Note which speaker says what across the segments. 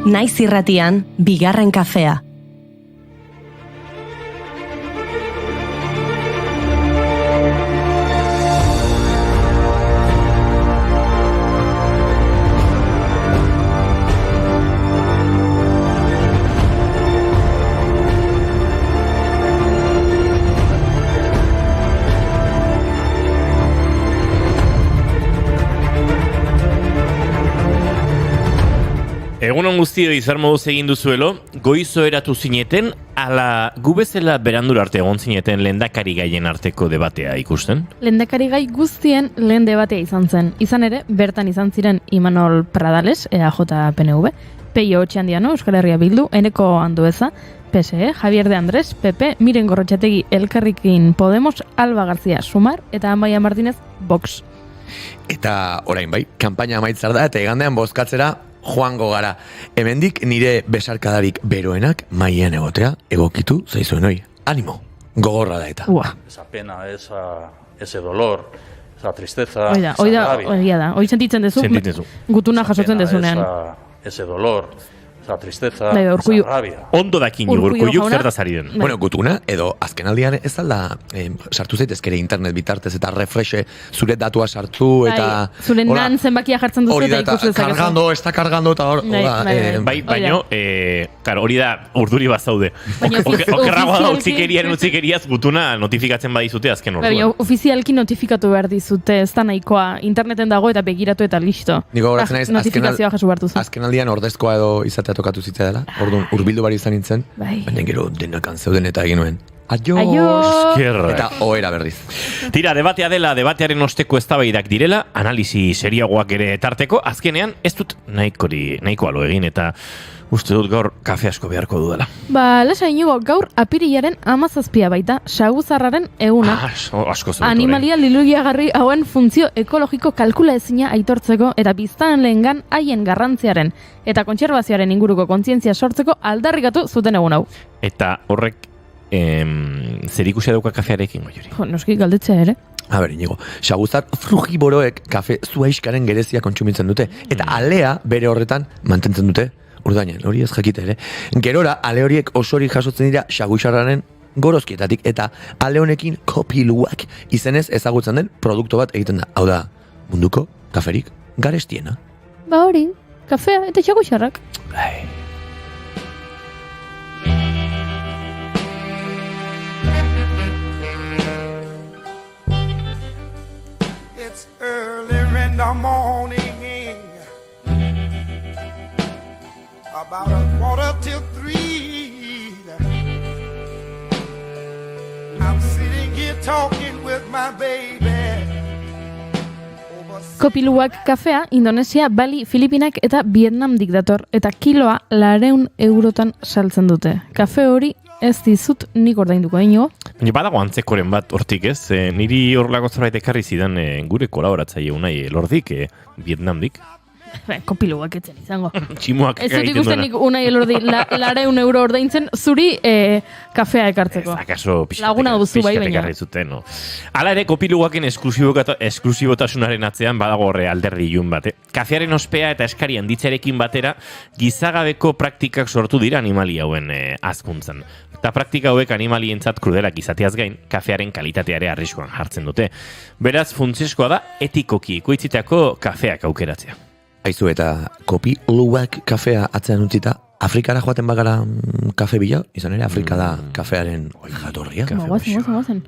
Speaker 1: Naiz irratian, bigarren kafea.
Speaker 2: Egunon guztioi zer moduz egin duzuelo, goizo eratu zineten, ala gu bezala berandur arte egon zineten lehendakari gaien arteko debatea ikusten?
Speaker 3: Lehendakari gai guztien lehen debatea izan zen. Izan ere, bertan izan ziren Imanol Pradales, EAJ-PNV, Peio Otxandiano, Euskal Herria Bildu, Eneko Andueza, PSE, Javier de Andrés, PP, Miren Gorrotxategi, Elkarrekin Podemos, Alba García, Sumar, eta Amaia Martínez, Vox.
Speaker 4: Eta orain bai, kanpaina amaitzar da eta igandean bozkatzera joango gara. Hemendik nire besarkadarik beroenak mailean egotea egokitu zaizuen hoi. Animo, gogorra da eta.
Speaker 5: Esa pena, ese dolor, esa tristeza,
Speaker 3: Oida da, hoi sentitzen dezu, gutuna jasotzen dezunean.
Speaker 5: Ese dolor, esa tristeza,
Speaker 3: Urkullu,
Speaker 5: esa rabia.
Speaker 2: Ondo dakin Urkulluk zertaz ari den.
Speaker 4: Bueno, gutuna, edo azken aldian ez alda sartu zaitezkere internet bitartez eta refreshe zure datua sartu eta...
Speaker 3: Zure nan zenbakia jartzen duzu eta ikusi dezakezu.
Speaker 4: Kargando, está cargando eta hor...
Speaker 2: Baino, hori da urduri bazaude. Okerragoa da utzikeriaz gutuna notifikatzen badizute azken orduan.
Speaker 3: Baina, ofizialki notifikatu behar dizute, ez da nahikoa, interneten dago eta begiratu eta listo.
Speaker 4: Niko horatzen naiz,
Speaker 3: notifikazioa jasu behartuzu.
Speaker 4: Azken aldian ordezkoa edo izatea tokatu zitzea dela, orduan urbildu bari izan nintzen, baina gero denakan zeuden eta egin nuen. Adiós! Eta ohera berriz.
Speaker 2: Tira, debatea dela, debatearen osteko eztabaidak direla, analisi seriagoak ere tarteko, azkenean ez dut nahikoa lo egin eta uste dut gaur kafe asko beharko dudala.
Speaker 3: Lasa inigo, gaur apirilaren 17 baita, saguzarraren eguna.
Speaker 2: Asko zautu.
Speaker 3: Animalia lilugiagarri hauen funtzio ekologiko kalkula ezina aitortzeko eta biztan lehengan haien garrantziaren eta kontserbazioaren inguruko kontzientzia sortzeko aldarrikatu zuten egun hau.
Speaker 2: Eta horrek zer ikusia dauka kafearekin goiori?
Speaker 3: Noski galdetzea ere.
Speaker 4: A ber, inigo, saguzar frugiboroek kafe zuaiskaren gerezia kontsumitzen dute eta alea bere horretan mantentzen dute. Urdainen, hori ez jakite ere. Gerora, ale horiek osorik jasotzen dira saguixarraren gorozkietatik eta ale honekin kopiluak izenez ezagutzen den produktu bat egiten da. Hau da, munduko kaferik garestiena.
Speaker 3: Ba hori, kafea eta saguixarrak.
Speaker 6: It's early in the morning, about 2:45. I'm sitting here talking with my baby.
Speaker 3: Kopiluak kafea, Indonesia, Bali, Filipinak eta Vietnamdik dator, eta kiloa 400 eurotan saltzen dute. Kafe hori ez dizut nik ordainduko inigo.
Speaker 2: Baina badago antzekoren bat hortik ez, niri horrelako zerbait ekarri zidan gure kolaboratzaile unai Elordik, Vietnamdik.
Speaker 3: Kopiluak etzen izango.
Speaker 2: Tximuak
Speaker 3: ez dut ikusten nik Unai Elordi 400 euro ordaintzen zuri kafea ekartzeko.
Speaker 2: Akaso
Speaker 3: laguna duzu bai baina.
Speaker 2: No. Hala ere, kopiluaken esklusibotasunaren atzean badago horre alderdi ilun bate. Kafearen ospea eta eskari handitzarekin batera gizagabeko praktikak sortu dira animali hauen hazkuntzan. Eta praktika hauek animalientzat krudelak izateaz gain, kafearen kalitateare arriskuan jartzen dute. Beraz, funtsezkoa da etikoki ekoitzitako kafeak aukeratzea.
Speaker 4: Aizu eta kopiluak kafea atzean utzita, Afrikara joaten bagara kafe bila, izan ere Afrika da kafearen jatorria.
Speaker 3: Guazen.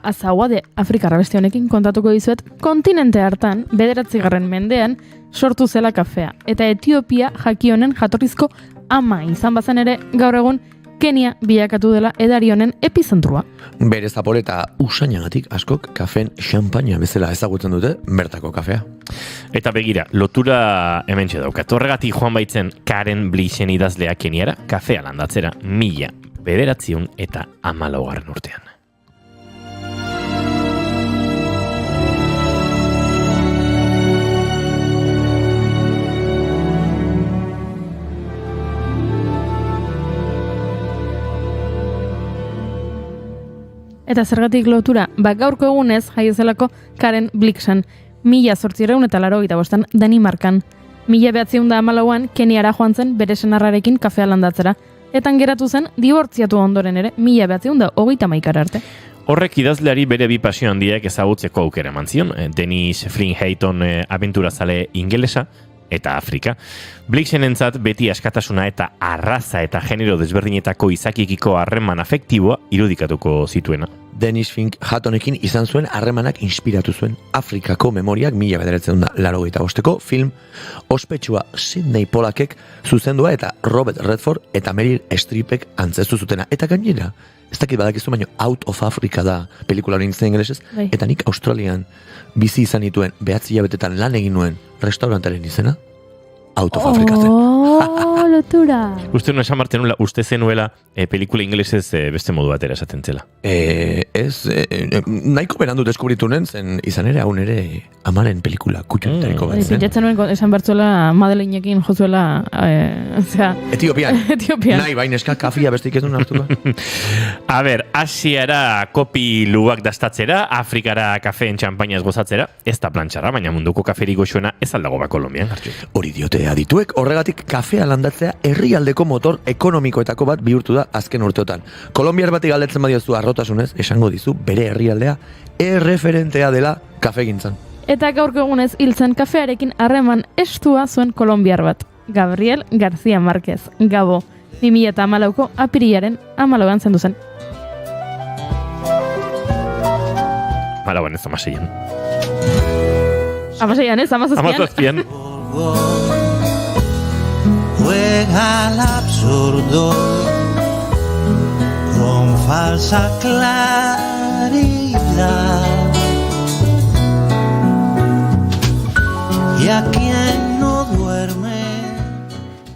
Speaker 3: Azaua de Afrikarra beste honekin kontatuko dizuet, kontinente hartan, 9. mendean, sortu zela kafea. Eta Etiopia jakionen jatorrizko ama izan bazen ere, gaur egun, Kenia bilakatu dela edari honen epizentrua.
Speaker 4: Bere zapoleta usainagatik askok kafeen xampaina bezala ezagutzen dute bertako kafea.
Speaker 2: Eta begira, lotura hementxe daukat. Horregatik joan baitzen Karen Blixen idazlea Keniara, kafea landatzera, 1000 1914 urtean.
Speaker 3: Eta zergatik lotura, gaurko egunez jaio zelako Karen Blixen, 1885 Danimarkan. 1914an Keniara joan zen bere senarrarekin kafea landatzera, eta geratu zen dibortziatu ondoren ere 1931 arte.
Speaker 2: Horrek idazleari bere bi pasio handiak ezagutzeko aukera eman zion, Dennis Flynn Hayton abenturazale ingelesa eta Afrika. Blixenentzat beti askatasuna eta arraza eta genero desberdinetako izakikiko harreman afektiboa irudikatuko zituena.
Speaker 4: Dennis Flynn Haytonekin izan zuen harremanak inspiratu zuen Afrikako memoriak 1985ko film ospetsua Sidney Pollackek zuzendua eta Robert Redford eta Meryl Streepek antzestu zutena. Eta gainera, ez dakit badakizu, baino Out of Africa da pelikula hori nintzen ingelesez, eta nik Australian bizi izan dituen 9 hilabetetan lan egin nuen restaurantaren izena Out of Africa zen.
Speaker 3: Oh, lotura!
Speaker 2: Uste zenuela pelikula ingelesez beste modu batera esaten zela.
Speaker 4: Nahiko berandu deskubritu nen, zen izan ere, haun ere amaren pelikula kutxuntariko bat zen.
Speaker 3: Pentsatzen nuen esan bertzuela Madeleinekin jozuela
Speaker 4: Etiopian. Nahi, bain eska kafia bestik ez duen hartuko.
Speaker 2: A ber, Asiara kopi lubak dastatzera, Afrikara kafeen txampainaz gozatzera, ez da plantxarra, baina munduko kaferi goxuena ez aldago ba Kolombian, hartxu.
Speaker 4: Hori diote adituek, horregatik kafea landatzea herrialdeko motor ekonomikoetako bat bihurtu da azken urteotan. Kolombiar bati galdetzen badiozu arrotasunez, esango dizu bere herrialdea erreferentea dela kafegintzan.
Speaker 3: Eta gaurko egunez hiltzen kafearekin harreman estua zuen kolombiar bat. Gabriel García Márquez, Gabo, 2014ko apirilaren 14an zendu zen.
Speaker 2: Malauan ez amaseian.
Speaker 3: Amaseian ez,
Speaker 2: Amazazpian.
Speaker 7: Juega al absurdo con falsa claridad y a quien no duerme.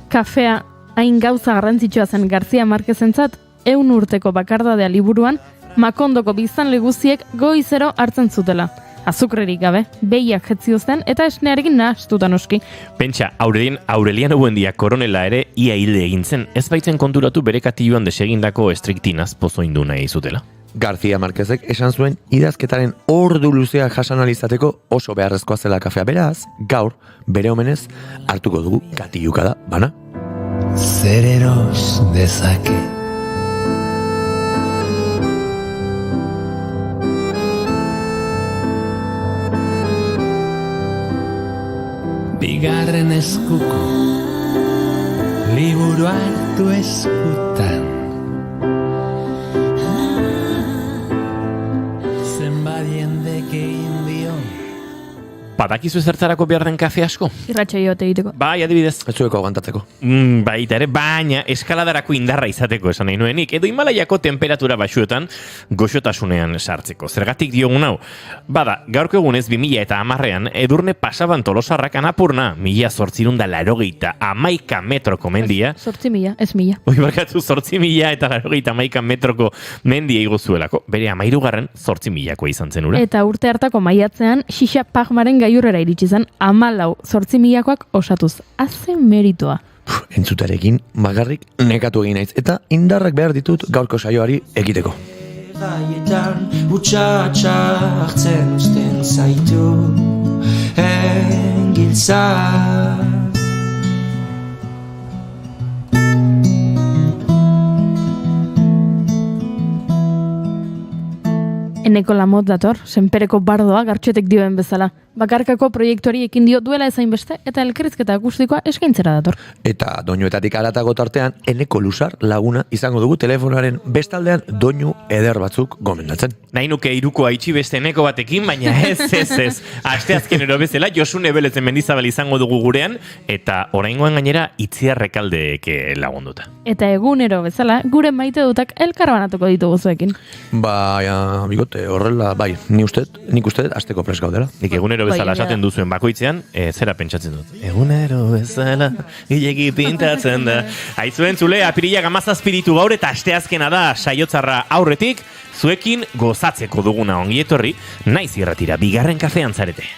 Speaker 3: Kafea hain gauza garrantzitsua zen García Márquezentzat 100 urteko bakardadea liburuan Makondoko biztanle guztiek goizero hartzen zutela. Azukrerik gabe, behiak jetziozten eta esnearekin nahastuta noski.
Speaker 2: Pentsa, Aureliano Buendia koronela ere ia hilde egin zen, ez baitzen konturatu bere katilloan desegindako estriktinaz pozoindu nahi zutela.
Speaker 4: García Márquezek esan zuen idazketaren ordu luzea jasan alizateko oso beharrezkoa zela kafea. Beraz, gaur, bere omenez, hartuko dugu katilluka da, bana?
Speaker 7: Zer eros dezake bigarren eskuko liburu hartu eskutan zenbadiendek egin dio.
Speaker 2: Badakizu zertarako behar den kafe asko?
Speaker 3: Irratxa joate egiteko.
Speaker 2: Bai, adibidez.
Speaker 4: Ez zueko aguantatzeko.
Speaker 2: Baita ere, baina eskaladarako indarra izateko esan nahi nuenik, edo Himalaiako temperatura baxuetan goxotasunean sartzeko. Zergatik diogun hau? Bada, gaurko egunez 2010an edurne pasaban Tolosarrak Anapurna 1881 metroko mendia.
Speaker 3: 8.000, ez 1.000.
Speaker 2: Hoi barkatu 8.081 metroko mendia igozuelako. Bere 13garren 8.000ko izan zen ura.
Speaker 3: Eta urte hartako maiatzean, Xixa Pagmaren gailurrera iritsi zen 14.000koak osatuz. Haze meritoa.
Speaker 4: Entzutarekin bagarrik nekatu egin naiz eta indarrak behar ditut gaurko saioari egiteko.
Speaker 7: Gaietan utxatxa hartzen usten zaitu engiltza.
Speaker 3: Eneko Lamot dator, senpereko bardoa gartxotek dioen bezala. Bakarkako proiektuari ekin dio duela ezain beste eta elkarrizketa akustikoa eskaintzera dator.
Speaker 4: Eta doinuetatik haratago tartean Eneko Lusar laguna izango dugu telefonaren bestaldean doinu eder batzuk gomendatzen.
Speaker 2: Nahi nuke irukoa itxi beste Eneko batekin, baina ez. Asteazkenero bezala Josune Belezen Mendizabal izango dugu gurean eta oraingoan gainera Itziarrekaldeek lagunduta.
Speaker 3: Eta egunero bezala gure maite dutak elkarbanatuko ditugu zuekin.
Speaker 4: Baina, bigote, horrela, bai, nik uste asteko prest gaudela.
Speaker 2: Nik egunero bezala
Speaker 3: gainera.
Speaker 2: esaten duzuen bakoitzean, zera pentsatzen dut. Egunero bezala, gilegi pintatzen da. Aizuen zule, apirilak 17 gaur eta asteazkena da saiotzarra aurretik, zuekin gozatzeko duguna ongietorri, naiz irratira, bigarren kafean zarete.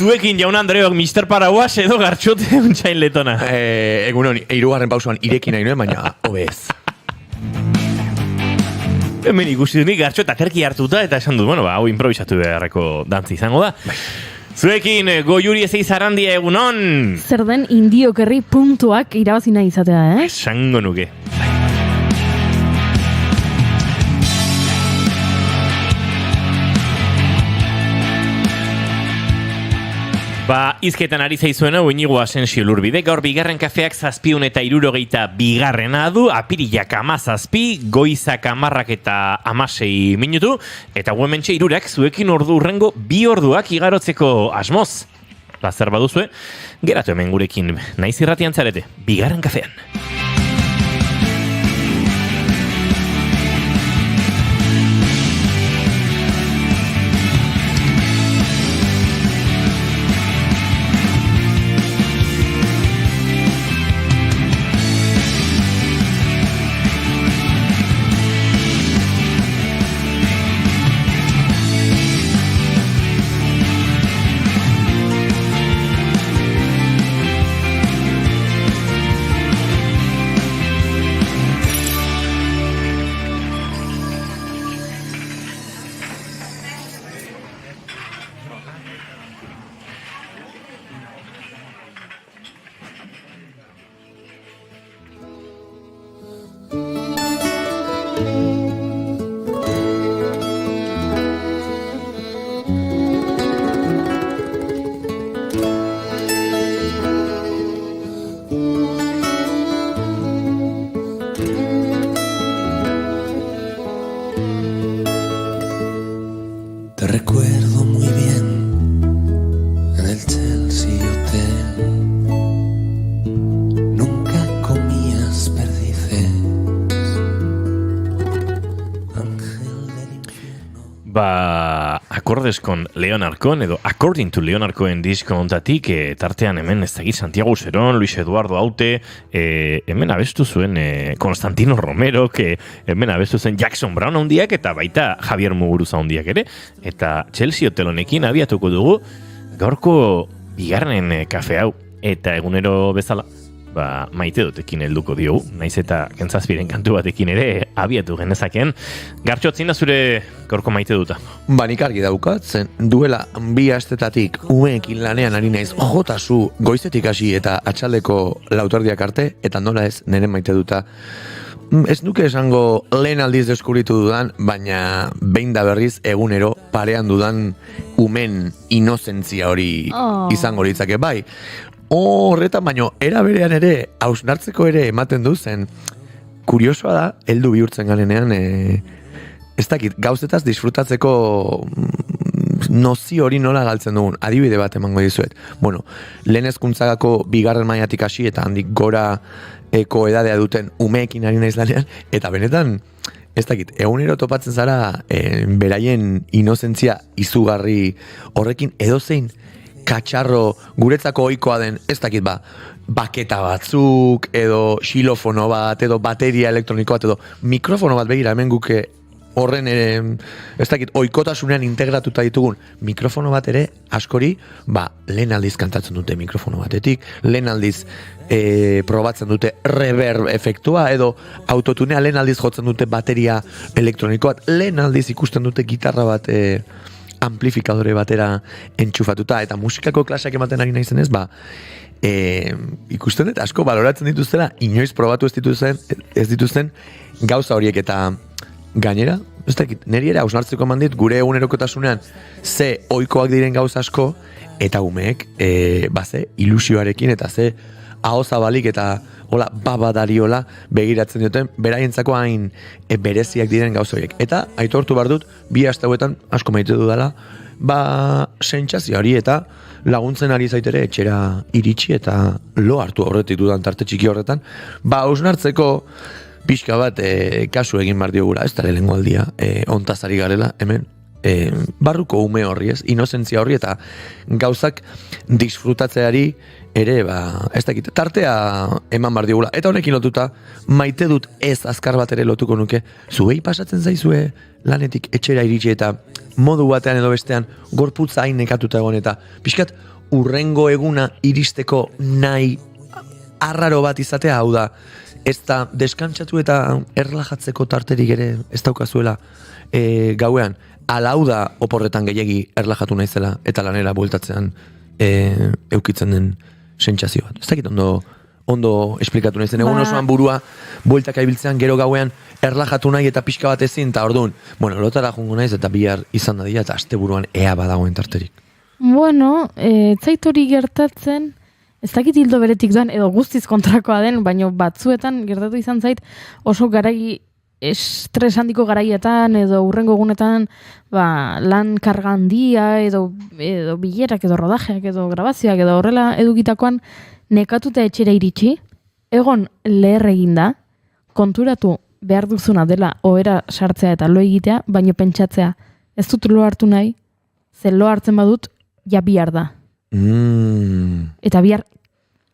Speaker 2: Zuekin jaun Andreok Mr. Paraguas edo gartxote untxain letona.
Speaker 4: Egun honi, 3. pausuan irekin nahi nuen, baina hobez.
Speaker 2: Hemen ikusi dunik gartxo eta terki hartuta eta esan dut, bueno, hau improvisatu beharreko dantzi izango da. Zuekin Goiuri ezei zarandia egunon.
Speaker 3: Zer den indiokerri puntuak irabazi nahi izatea,
Speaker 2: Esango nuke. Ba, izketan ari zaizuena Iñigo Asensio Lurbide, gaur bigarren kafeak 762 du, apirilak 17, goizak 10 eta 16 minutu, eta guementxe 3 zuekin ordu urrengo 2 orduak igarotzeko asmoz. Zer baduzue, geratu hemen gurekin naiz irratian zarete, bigarren kafean.
Speaker 7: Te recuerdo muy bien en el Chelsea Hotel. Nunca comías perdices. Ángel del infierno.
Speaker 2: Ba, acordes con Leonard Cohen edo According to Leonard Cohen disko ontatik, tartean hemen ez dakit Santiago Useron, Luis Eduardo Aute, hemen abestu zuen Constantino Romero, hemen abestu zen Jackson Brown handiak eta baita Javier Muguruza handiak ere, eta Chelsea Hotel honekin abiatuko dugu gaurko bigarren kafe hau, eta egunero bezala, ba, maite dutekin helduko diogu, naiz eta kentzazpiren kantu batekin ere abiatu genezaken. Gartxotzin da zure gaurko maite duta?
Speaker 4: Ba, nik argi daukat, zen duela 2 astetatik umeekin lanean ari naiz jotasu goizetik hasi eta atxaldeko lauterdiak arte, eta nola ez nire maite duta. Ez nuke esango lehen aldiz deskubritu dudan, baina behin da berriz egunero parean dudan umen inozentzia hori izango litzake. Bai, horretan baino, era berean ere, hausnartzeko ere ematen du zen, kuriosoa da, heldu bihurtzen garenean, ez dakit, gauzetaz disfrutatzeko nozio hori nola galtzen dugun, adibide bat emango dizuet. Bueno, lehen hezkuntzako bigarren mailatik hasi eta handik gora eko edadea duten umeekin ari naiz lanean, eta benetan, ez dakit, egunero topatzen zara beraien inozentzia izugarri horrekin edozein katxarro guretzako ohikoa den, ez dakit ba, baketa batzuk, edo xilofono bat, edo bateria elektroniko bat, edo mikrofono bat begira hemen guke horren ere, ez dakit, ohikotasunean integratuta ditugun mikrofono bat ere, askori, ba, lehen aldiz kantatzen dute mikrofono batetik, lehen aldiz probatzen dute reverb efektua, edo autotunea lehen aldiz jotzen dute bateria elektroniko bat, lehen aldiz ikusten dute gitarra bat amplifikadore batera entxufatuta, eta musikako klaseak ematen ari naizenez, ba, ikusten dut asko baloratzen dituztela, inoiz probatu ez dituzten gauza horiek, eta gainera, ez dakit, niri ere hausnartzeko eman dit, gure egunerokotasunean ze ohikoak diren gauza asko, eta umeek, ba, ze ilusioarekin, eta ze aho zabalik eta hola babadariola begiratzen duten beraientzako hain bereziak diren gauzoiek. Eta aitortu behar dut, bi aste hauetan asko maite dudala, sentsazio hori eta laguntzen ari zaitere etxera iritsi eta lo hartu horretik dudan tarte txiki horretan, hausnartzeko pixka bat kasu egin behar diogura, ez da lehengo aldia, ontazari garela, hemen, barruko ume horri ez, inozentzia horri eta gauzak disfrutatzeari ere, ez dakit, tartea eman behar diogula. Eta honekin lotuta, maite dut ez azkar bat ere lotuko nuke, zuei pasatzen zaizue lanetik etxera iritsi eta modu batean edo bestean gorputza hain nekatuta egon eta pixkat urrengo eguna iristeko nahi arraro bat izatea, hau da, ez da deskantsatu eta erlajatzeko tarterik ere ez daukazuela gauean, ala hau da oporretan gehiegi erlajatu naizela eta lanera bueltatzean eukitzen den sentsazio bat. Ez dakit ondo esplikatu naizen, egun osoan burua bueltaka ibiltzean gero gauean erlajatu nahi eta pixka bat ezin, eta orduan, lotara jungo naiz eta bihar izan da dira eta asteburuan ea badagoen tarterik.
Speaker 3: Bueno, zaitori gertatzen, ez dakit hildo beretik doan, edo guztiz kontrakoa den, baina batzuetan gertatu izan zait oso garai estres handiko garaietan edo urrengo egunetan lan karga handia edo bilerak edo rodajeak edo grabazioak edo horrela edukitakoan nekatuta etxera iritsi, egon leher eginda, konturatu behar duzuna dela ohera sartzea eta lo egitea, baino pentsatzea, ez dut lo hartu nahi, ze lo hartzen badut, ja bihar da. Eta bihar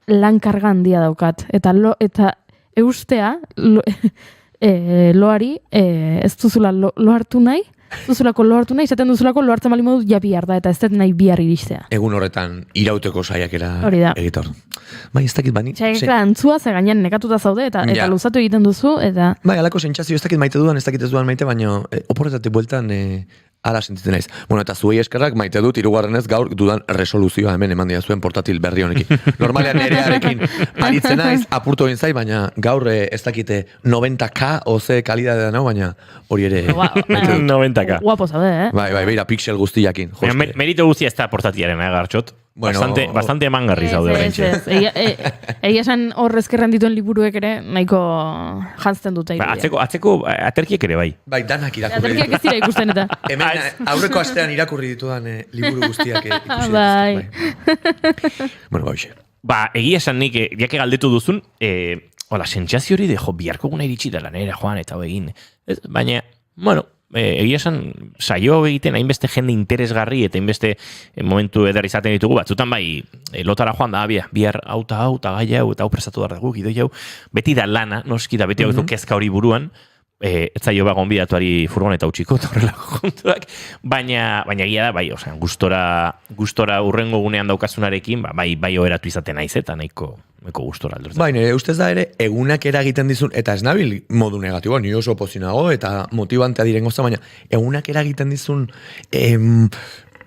Speaker 3: lan karga handia daukat. Eta eustea, loari, ez duzula lo hartu nahi, duzulako lo hartu nahi, izaten duzulako lo hartzen bali modu ja bihar da, eta ez dut nahi bihar iristea.
Speaker 4: Egun horretan irauteko saiakera egitor. Bai, ez dakit bani.
Speaker 3: Saiakera antzua, ze gainean nekatuta zaude, eta luzatu egiten duzu, eta...
Speaker 4: Bai, alako sentsazio ez dakit maite dudan, ez dakit ez dudan maite, baina oporretatik bueltan ala sentitzen naiz. Bueno, eta zuei eskerrak maite dut, hirugarrenez gaur dudan resoluzioa hemen eman zuen portatil berri honekin. Normalean nerearekin aritzen naiz, apurtu egin zai, baina gaur ez dakite 90K oze kalidadea nau, baina hori ere...
Speaker 2: 90K.
Speaker 3: Guapo zaude,
Speaker 4: Bai, beira, pixel guztiakin.
Speaker 2: Merito guztia ez da portatiaren, gartxot. Bastante emangarri zaude horrentxe.
Speaker 3: Egia esan horrezkerran dituen liburuek ere nahiko jantzten dute.
Speaker 2: Atzeko aterkiek ere bai.
Speaker 4: Bai, danak irakurri.
Speaker 3: Aterkiak ez dira ikusten eta.
Speaker 4: Hemen aurreko astean irakurri ditudan liburu guztiak ikusi.
Speaker 3: Bai.
Speaker 4: Bueno, baixe.
Speaker 2: Egia esan nik, jake galdetu duzun, sentsazio hori de biharko guna iritsi da lanera joan eta egin. Baina, egia esan saio egiten hainbeste jende interesgarri eta hainbeste momentu edar izaten ditugu batzutan bai lotara joan da bihar hau eta gai hau eta hau prestatu da dugu gidoi hau beti da lana noski da beti hau kezka hori buruan ez zaio gonbidatuari furgoneta utxiko horrelako kontuak baina egia da bai gustora urrengo gunean daukasunarekin bai oheratu izaten naiz eta nahiko gustora aldurtzen.
Speaker 4: Bai, nire ustez da ere, egunak eragiten dizun, eta ez nabil modu negatibo, ni oso pozinago, eta motibantea diren goza, baina egunak eragiten dizun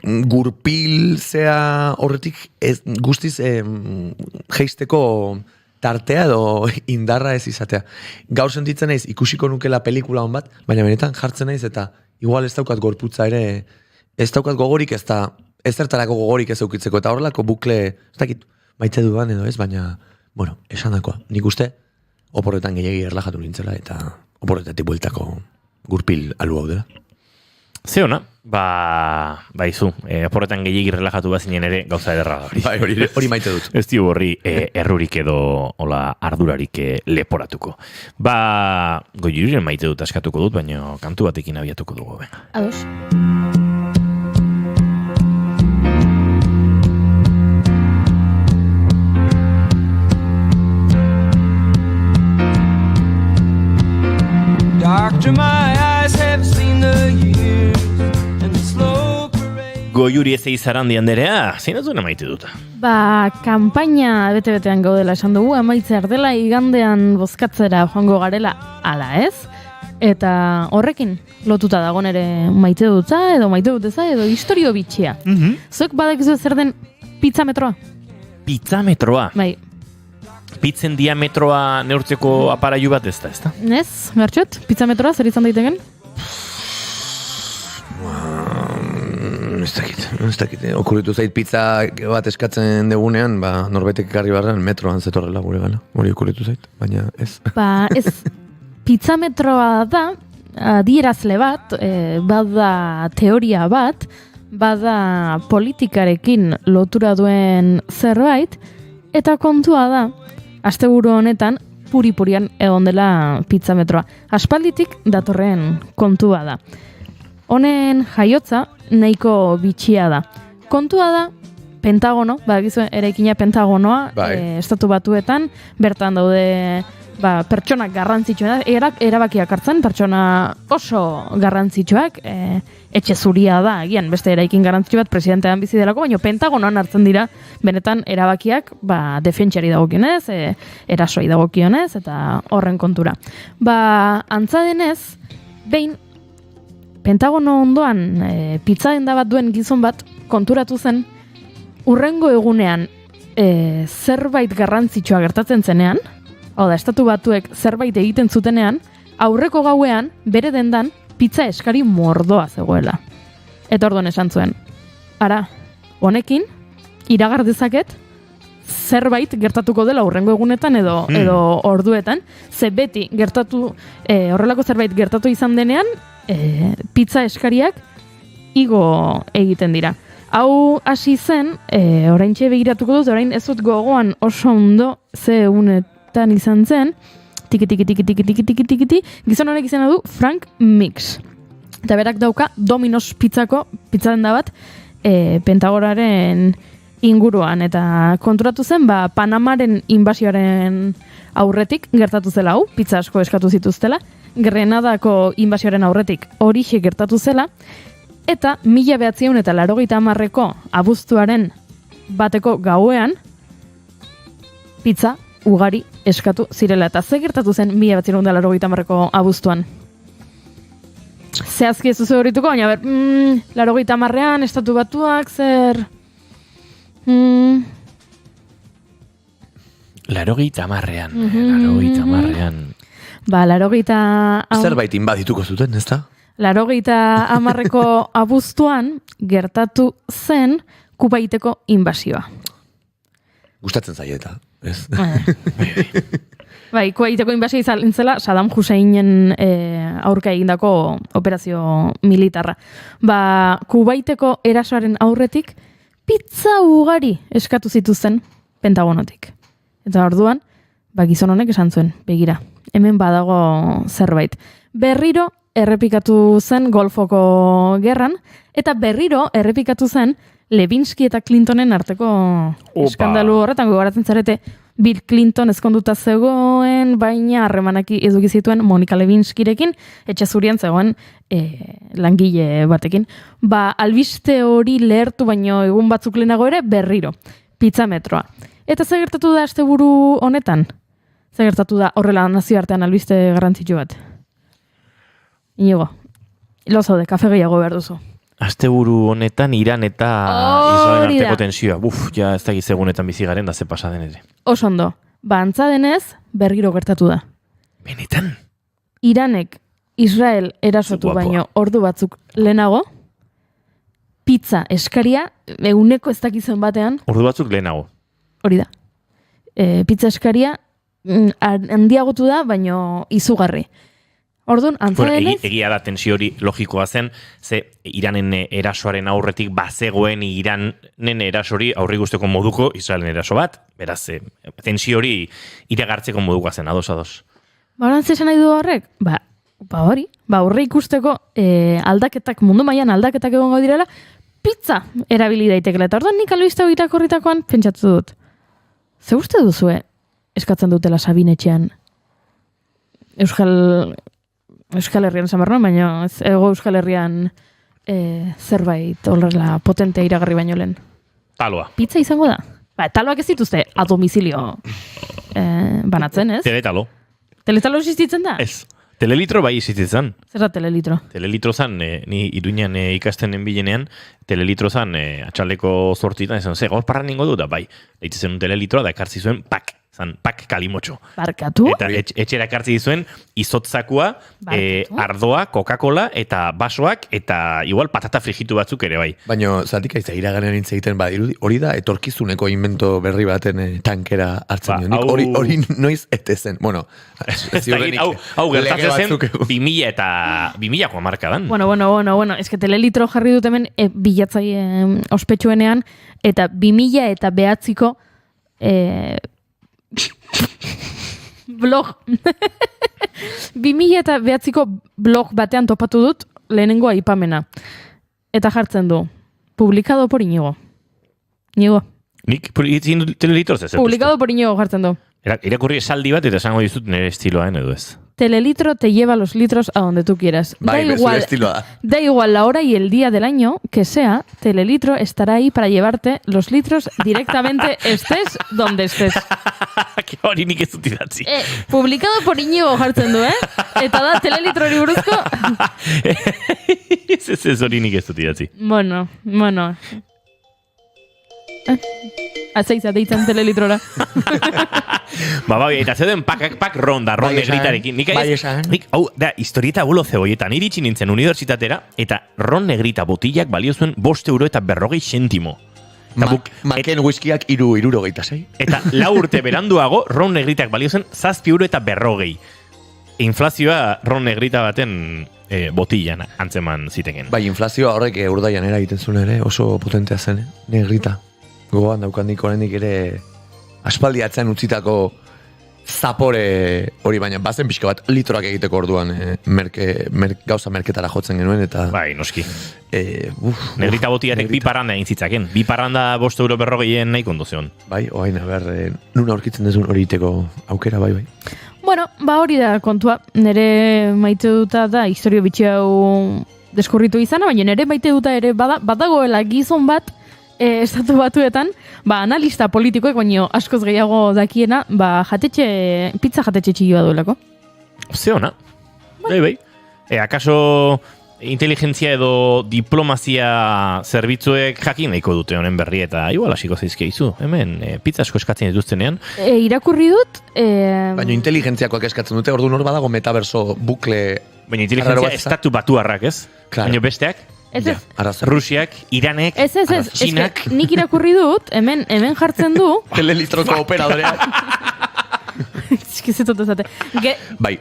Speaker 4: gurpil zea horretik guztiz jeisteko tartea edo indarra ez izatea. Gaur sentitzen naiz ikusiko nukela pelikula hon bat, baina benetan jartzen naiz eta igual ez daukat gorputza ere, ez daukat gogorik ez da, ez zertarako gogorik ez eukitzeko, eta horrelako bukle, ez dakit, maite dudan edo ez, baina, esan dakoa. Nik uste, oporretan gehiagi erlajatu nintzela, eta oporretatik bueltako gurpil alu hau dela.
Speaker 2: Ze ona, izu, oporretan gehiagi relajatu bazinen ere gauza ederra da.
Speaker 4: Bai, hori maite dut.
Speaker 2: Ez dio horri errurik edo ardurarik leporatuko. Goiuriren maite dut askatuko dut, baina kantu batekin abiatuko dugu.
Speaker 3: Ados.
Speaker 8: Doctor, my eyes have seen the years and the slow parade.
Speaker 2: Goiuri ez eizarandi anderea, zein ez duena maite dut?
Speaker 3: Kanpaina bete-betean gaudela esan dugu, amaitzear dela igandean bozkatzera joango garela, ala ez? Eta horrekin lotuta dago nere maite dutza, edo maite duteza, edo historio bitxia. Zuek badakizu zer den pizzametroa?
Speaker 2: Pizzametroa?
Speaker 3: Bai.
Speaker 2: Pitzen diametroa neurtzeko aparailu bat ez da, ezta?
Speaker 3: Ez, Gartxot, pizzametroa zer izan daiteken?
Speaker 4: Ez dakit. Okurritu zait pizza bat eskatzen degunean, norbetek ekarri barren metroan zetorrela gure gana. Hori okurritu zait, baina ez.
Speaker 3: Ez, pizza metroa da, adierazle bat, bada teoria bat, bada politikarekin lotura duen zerbait, eta kontua da, asteburu honetan, puri-purian egon dela pizza metroa. Aspalditik datorren kontua da. Honen jaiotza nahiko bitxia da. Kontua da, Pentagono, badakizu eraikina Pentagonoa, estatu batuetan, bertan daude pertsonak garrantzitsuak, erabakiak hartzen, pertsona oso garrantzitsuak, etxe zuria da, agian beste eraikin garrantzitsu bat presidentean bizi delako, baina Pentagonoan hartzen dira benetan erabakiak defentsari dagokionez, erasoi dagokionez, eta horren kontura. Antza denez, behin Pentagono ondoan pizza denda bat duen gizon bat konturatu zen, urrengo egunean zerbait garrantzitsua gertatzen zenean, hau da, estatu batuek zerbait egiten zutenean, aurreko gauean, bere dendan, pizza eskari mordoa zegoela. Eta orduan esan zuen. Ara, honekin, iragar dezaket, zerbait gertatuko dela urrengo egunetan edo orduetan, ze beti gertatu, horrelako zerbait gertatu izan denean, pizza eskariak igo egiten dira. Hau hasi zen, oraintxe begiratuko dut, orain ez dut gogoan oso ondo ze egunetan izan zen, tiki, gizon honek izena du Frank Mix. Eta berak dauka Domino's pizzako pizza denda bat Pentagonaren inguruan. Eta konturatu zen, Panamaren inbasioaren aurretik gertatu zela hau, pizza asko eskatu zituztela, Grenadako inbasioaren aurretik horixe gertatu zela, eta 1980ko abuztuaren bateko gauean pizza ugari eskatu zirela. Eta ze gertatu zen 1980ko abuztuan? Zehazki ez duzu horituko, baina 80an estatu batuak zer...
Speaker 2: 80an.
Speaker 3: 80...
Speaker 4: Zerbait inbadituko zuten, ez da?
Speaker 3: 80ko abuztuan gertatu zen Kubaiteko inbasioa.
Speaker 4: Gustatzen zaie eta, ez?
Speaker 3: Kubaiteko inbasioa izan zela Saddam Husseinen aurka egindako operazio militarra. Kubaiteko erasoaren aurretik pizza ugari eskatu zituzten Pentagonotik. Eta orduan, gizon honek esan zuen, begira, hemen badago zerbait. Berriro errepikatu zen Golfoko gerran, eta berriro errepikatu zen Levinsky eta Clintonen arteko eskandalu horretan, gogoratzen zarete, Bill Clinton ezkonduta zegoen, baina harremanaki eduki zituen Monica Lewinskyrekin, etxe zurian zegoen langile batekin. Albiste hori lehertu baino egun batzuk lehenago ere berriro, pizza metroa. Eta ze gertatu da asteburu honetan? Ze gertatu da horrela nazioartean albiste garrantzitsu bat? Inigo, lo zaude, kafe gehiago behar duzu.
Speaker 2: Asteburu honetan Iran eta Israel arteko tensioa. Ja ez dakiz egunetan bizi garen da ze pasa den ere.
Speaker 3: Oso ondo. Antza denez, berriro gertatu da.
Speaker 2: Benetan?
Speaker 3: Iranek Israel erasotu baino ordu batzuk lehenago, pizza eskaria, eguneko ez dakizen batean.
Speaker 2: Ordu batzuk lehenago.
Speaker 3: Hori da. Pizza eskaria handiagotu da, baino izugarri. Orduan, antza denez...
Speaker 2: Egia da tensio hori logikoa zen, ze Iranen erasoaren aurretik bazegoen Iranen erasori aurri guzteko moduko Israelen eraso bat, beraz, tensio hori iragartzeko modukoa zen, ados.
Speaker 3: Barantz esan nahi du horrek? Hori, aurre ikusteko aldaketak, mundu mailan aldaketak egongo direla, pizza erabili daitekela. Eta orduan nik albiste irakorritakoan pentsatu dut. Ze uste duzue eskatzen dutela Sabinetxean Euskal Herrian zamarroan, baina ego Euskal Herrian zerbait horrela potentea iragarri baino lehen.
Speaker 2: Taloa.
Speaker 3: Pizza izango da? Taloak ez dituzte a domicilio banatzen, ez?
Speaker 2: Teletalo.
Speaker 3: Teletalo existitzen da?
Speaker 2: Ez. Telelitro bai existitzen.
Speaker 3: Zer da telelitro?
Speaker 2: Telelitro zan, ni Iruñan ikasten enbilenean, telelitro zan atxaldeko zortzitan, esan, gaur parran ningo du, da bai, lehitzen un telelitroa, da ekartzi zuen, pak, zan pak kalimotxo.
Speaker 3: Barkatu.
Speaker 2: Eta etxera ekartzi dizuen izotzakua,
Speaker 3: Barkatu.
Speaker 2: ardoa, Coca-Cola eta basoak eta igual patata frijitu batzuk ere bai.
Speaker 4: Baina, zatik aiza, iraganean hitz egiten badirudi, hori da, etorkizuneko invento berri baten tankera hartzen dio. Nik hori noiz etezen. Bueno, ziurrenik
Speaker 2: hau
Speaker 4: lege
Speaker 2: gertatzen
Speaker 4: batzuk
Speaker 2: zen 2000 eta 2000ko markadan.
Speaker 3: Bueno, es que telelitro jarri dut hemen bilatzaile ospetsuenean, eta 2000 eta behatziko blog 2000 eta behatziko blog batean topatu dut lehenengo aipamena. Eta jartzen du, publicado por Iñigo. Iñigo.
Speaker 2: Nik telelitroz ez.
Speaker 3: Publicado por Iñigo jartzen du.
Speaker 2: Irakurri esaldi bat eta esango dizut nire estiloaen edo ez.
Speaker 3: Telelitro te lleva los litros a donde tú quieras.
Speaker 4: Bai, zure estiloa da.
Speaker 3: Da igual la hora y el día del año que sea, Telelitro estará ahí para llevarte los litros directamente estés donde estés.
Speaker 2: Hori nik ez dut idatzi.
Speaker 3: Publicado por Iñigo jartzen du, Eta da Telelitro hori buruzko.
Speaker 2: Ez hori nik ez dut idatzi.
Speaker 3: Bueno. Azeiza deitzen Telelitrora.
Speaker 2: Bai, eta zeuden pak ronda, ron negritarekin. Nik, hau, da, historieta bulo zegoietan. Iritsi nintzen unibertsitatera, eta ron negrita botillak balio zuen 5 euro eta 40 zentimo.
Speaker 4: Maken whiskiak 3,66.
Speaker 2: Eta 4 urte beranduago, ron negritak balio zen 7 euro eta 40. Inflazioa ron negrita baten botillan antzeman ziteken.
Speaker 4: Bai, inflazioa horrek urdaian egiten zuen ere, oso potentea zen, negrita. Gogoan daukandik oraindik ere aspaldi atzen utzitako zapore hori, baina bazen pixka bat litroak egiteko orduan gauza merketara jotzen genuen eta...
Speaker 2: Bai, noski. Negrita botiatek bi parranda egin zitzaken. Bi parranda 5 euro 40 nahi kondo zeon.
Speaker 4: Bai, oain, nun aurkitzen dezun hori iteko aukera, bai.
Speaker 3: Bueno, hori da kontua. Nere maite duta da historio bitxi hau deskurritu izana, baina nere maite duta ere badagoela gizon bat estatu batuetan, analista politikoek, baino askoz gehiago dakiena, pizza jatetxe txilloa duelako.
Speaker 2: Ze ona. Bai. Akaso inteligentzia edo diplomazia zerbitzuek jakin nahiko dute honen berri eta igual hasiko zaizkeizu. Hemen pizza asko eskatzen dituztenean.
Speaker 3: Irakurri dut.
Speaker 4: Baina inteligentziakoak eskatzen dute, ordu nor badago metaverso bukle.
Speaker 2: Baina inteligentzia estatu batuarrak, ez?
Speaker 4: Claro.
Speaker 2: Baina besteak?
Speaker 3: Ez.
Speaker 2: Rusiak, Iranek, Txinak.
Speaker 3: Nik irakurri dut, hemen jartzen du.
Speaker 4: Telelitroko operadoreak.
Speaker 3: Eskizetot ezate.
Speaker 4: Bai.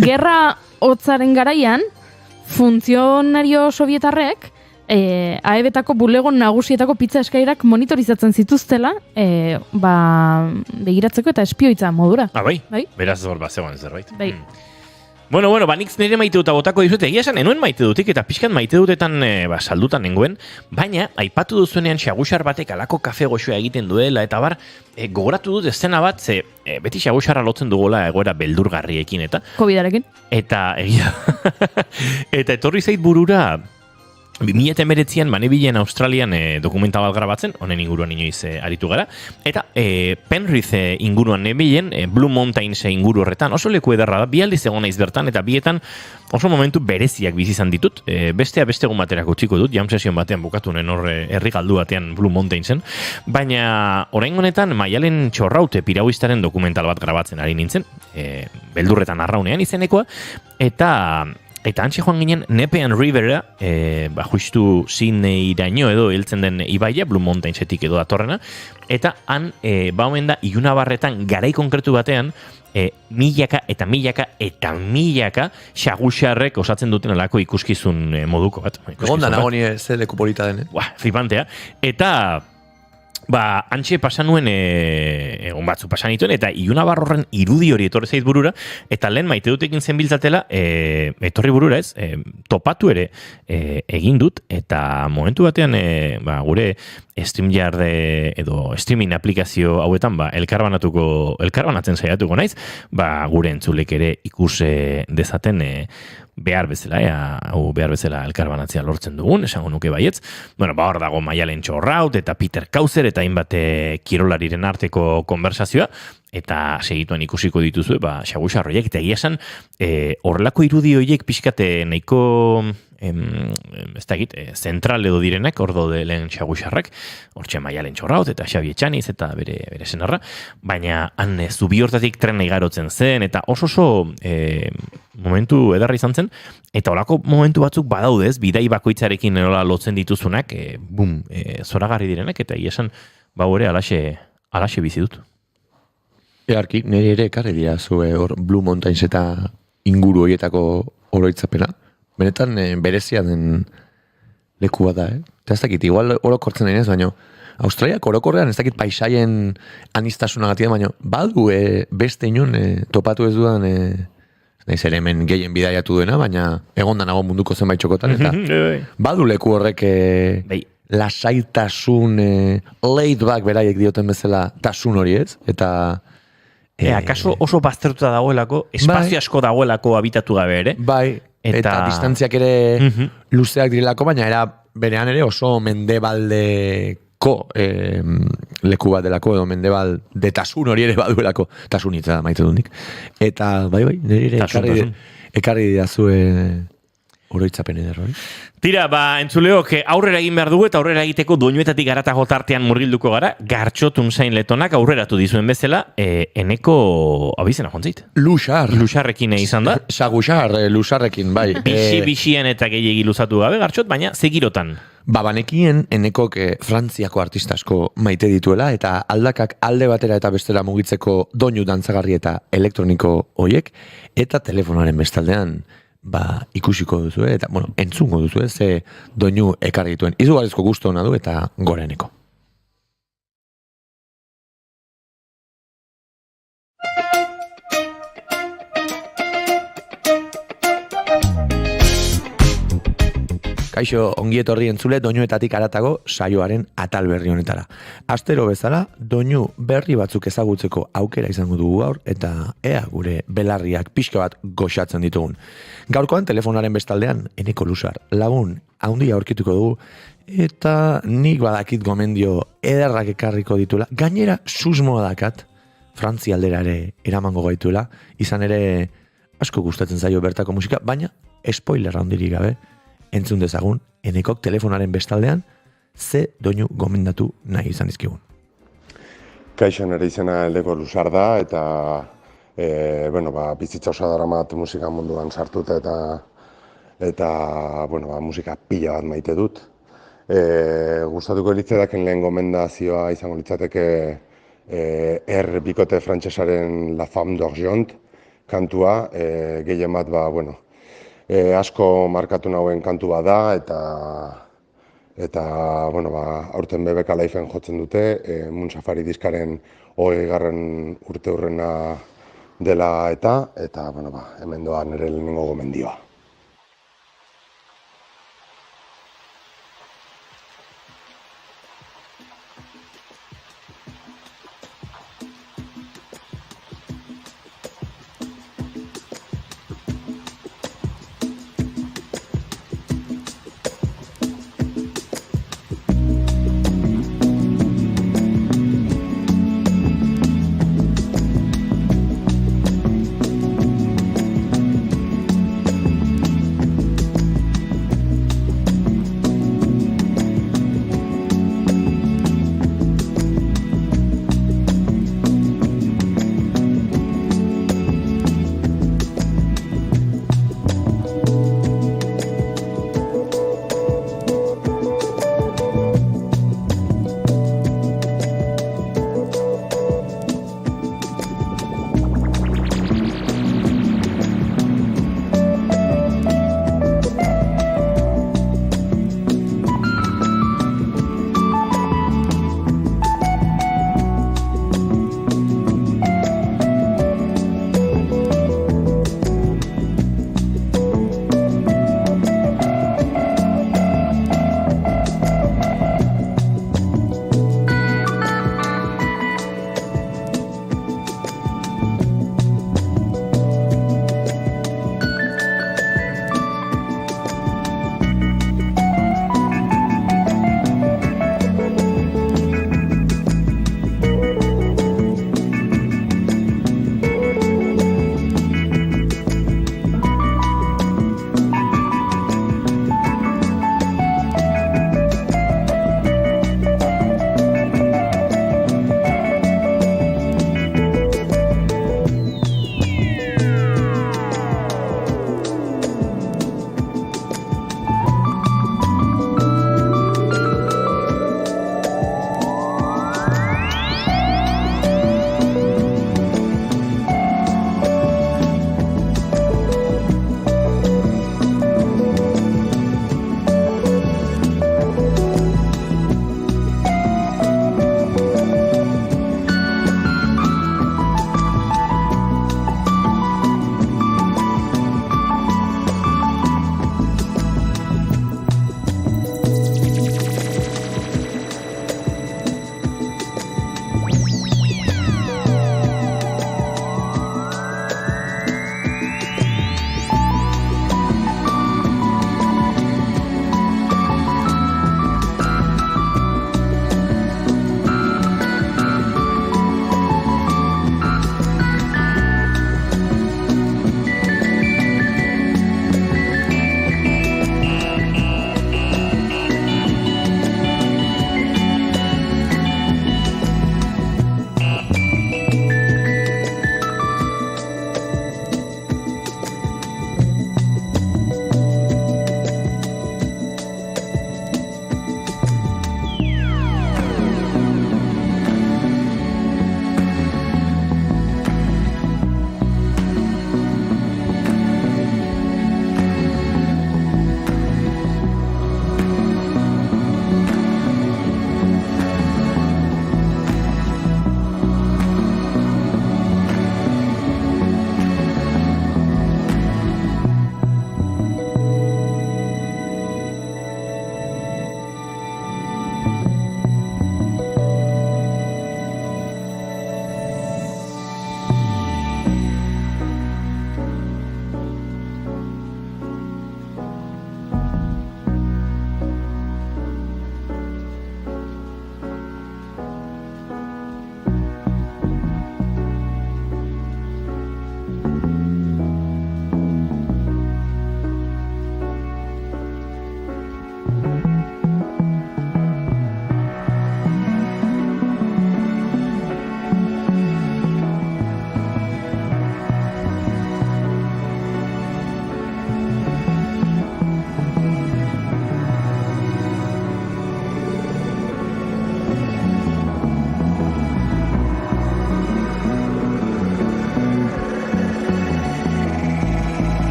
Speaker 3: Gerra hotzaren garaian, funtzionario sovietarrek, AEB-etako bulego nagusietako pizza eskairak monitorizatzen zituztela, begiratzeko eta espioitza modura.
Speaker 2: Bai?
Speaker 3: Bai?
Speaker 2: Beraz hor zegoen zerbait.
Speaker 3: Bai.
Speaker 2: Bueno, nik nire maite dut botako dizute, egia esan, enuen maite dutik eta pixkan maite dutetan saldutan nengoen, baina aipatu duzuenean xagusar batek alako kafe goxoa egiten duela, eta gogoratu dut eszena bat, beti xagusarra lotzen dugola egoera beldurgarriekin, eta...
Speaker 3: COVID-arekin.
Speaker 2: Eta, egia, eta etorri zait burura... 2019an Manebilen Australian dokumental bat grabatzen, honen inguruan inoiz aritu gara, eta Penrith inguruan nebilen, Blue Mountains inguru horretan, oso leku ederra da, bi aldiz egon naiz bertan, eta bietan oso momentu bereziak bizi izan ditut, beste egun baterako utziko dut, jam sesion batean bukatu nen hor herri galdu batean Blue Mountainsen, baina orain honetan Maialen Txorraute pirauistaren dokumental bat grabatzen ari nintzen, beldurretan arraunean izenekoa, Eta antxe joan ginen Nepean Rivera, justu Sydneyraino edo heltzen den ibaia, Blue Mountainsetik edo datorrena, eta han, omen da, Ilunabarretan garai konkretu batean, milaka xagusarrek osatzen duten alako ikuskizun moduko bat.
Speaker 4: Egonda nago nire ze leku polita den.
Speaker 2: Flipantea. Eta... antxe pasan nuen egon batzu pasan ituen, eta Ilunabar horren irudi hori etorri zait burura, eta lehen maite dutekin zen biltzatela, etorri burura ez, topatu ere egin dut, eta momentu batean gure StreamYard edo streaming aplikazio hauetan elkarbanatzen saiatuko naiz, gure entzulek ere ikus dezaten behar bezala elkarbanatzea lortzen dugun, esango nuke baietz. Hor dago Maialen Txorraut eta Peter Kauser eta hainbat kirolariren arteko konversazioa, eta segituan ikusiko dituzue, xagusarroiek, eta egia esan, horrelako irudi horiek pixkate nahiko ez dakit, zentral edo direnak, hor daude lehen Xagusarrak, hortxe Maialen Txorraut eta Xabi Etxaniz eta bere senarra, baina han zubi hortatik trena igarotzen zen, eta oso momentu edarra izan zen, eta olako momentu batzuk badaudez, bidai bakoitzarekin nola lotzen dituzunak, zoragarri direnak, eta esan, hori alaxe bizi dut.
Speaker 4: Earki, niri ere ekarri dira zue hor Blue Mountains eta inguru horietako oroitzapena. Benetan berezia den leku bat da, Eta ez dakit, igual orokortzen nahi ez, baina Australiak orokorrean ez dakit paisaien anistasunagatik, baina badu beste inon topatu ez dudan naiz ere hemen gehien bidaiatu duena, baina egon nago munduko zenbait txokotan, eta badu leku horrek lasaitasun laid back beraiek dioten bezala tasun hori ez, eta
Speaker 2: akaso oso baztertuta dagoelako, espazio asko dagoelako habitatu gabe ere.
Speaker 4: Bai, eta distantziak ere luzeak direlako, baina era berean ere oso mendebaldeko leku bat delako, edo mendebal de tasun hori ere baduelako, tasunitza maite dut nik. Eta bai, nire ere ekarri didazue oroitzapen eder hori.
Speaker 2: Tira, entzuleok aurrera egin behar dugu eta aurrera egiteko doinuetatik garatago tartean murgilduko gara, Gartxo Tunzain Letonak aurreratu dizuen bezala, eneko abizena jontzit. Luxarrekin izan da.
Speaker 4: Xagusar, Luxarrekin, bai.
Speaker 2: Bixi-bixien eta gehiagi luzatu gabe, Gartxot, baina segirotan.
Speaker 4: Banekien enekok Frantziako artista asko maite dituela, eta aldakak alde batera eta bestera mugitzeko doinu dantzagarri eta elektroniko hoiek, eta telefonoaren bestaldean ikusiko duzu, eta, entzungo duzu, ze doinu ekarri dituen. Izugarrizko gustu hona du, eta goreneko. Kaixo, ongi etorri entzule doinuetatik haratago saioaren atal berri honetara. Astero bezala, doinu berri batzuk ezagutzeko aukera izango dugu gaur, eta ea gure belarriak pixka bat goxatzen ditugun. Gaurkoan telefonaren bestaldean, Eneko Luxar lagun handia aurkituko dugu, eta nik badakit gomendio ederrak ekarriko dituela. Gainera, susmoa dakat, Frantzia aldera ere eramango gaituela, izan ere asko gustatzen zaio bertako musika, baina spoiler handirik gabe, entzun dezagun, Enekok telefonaren bestaldean, ze doinu gomendatu nahi izan dizkigun.
Speaker 9: Kaixo, nire izena Eneko Luxar da, eta bizitza osa daramat musika munduan sartuta, eta musika pila bat maite dut. Gustatuko litzateken lehen gomendazioa izango litzateke bikote frantsesaren La Femme d'Argent kantua, gehien bat asko markatu nauen kantu bat da, eta aurten BBK Liven jotzen dute, Moon Safari diskaren 20. urte hurrena dela eta hemen doa nire lehenengo gomendioa.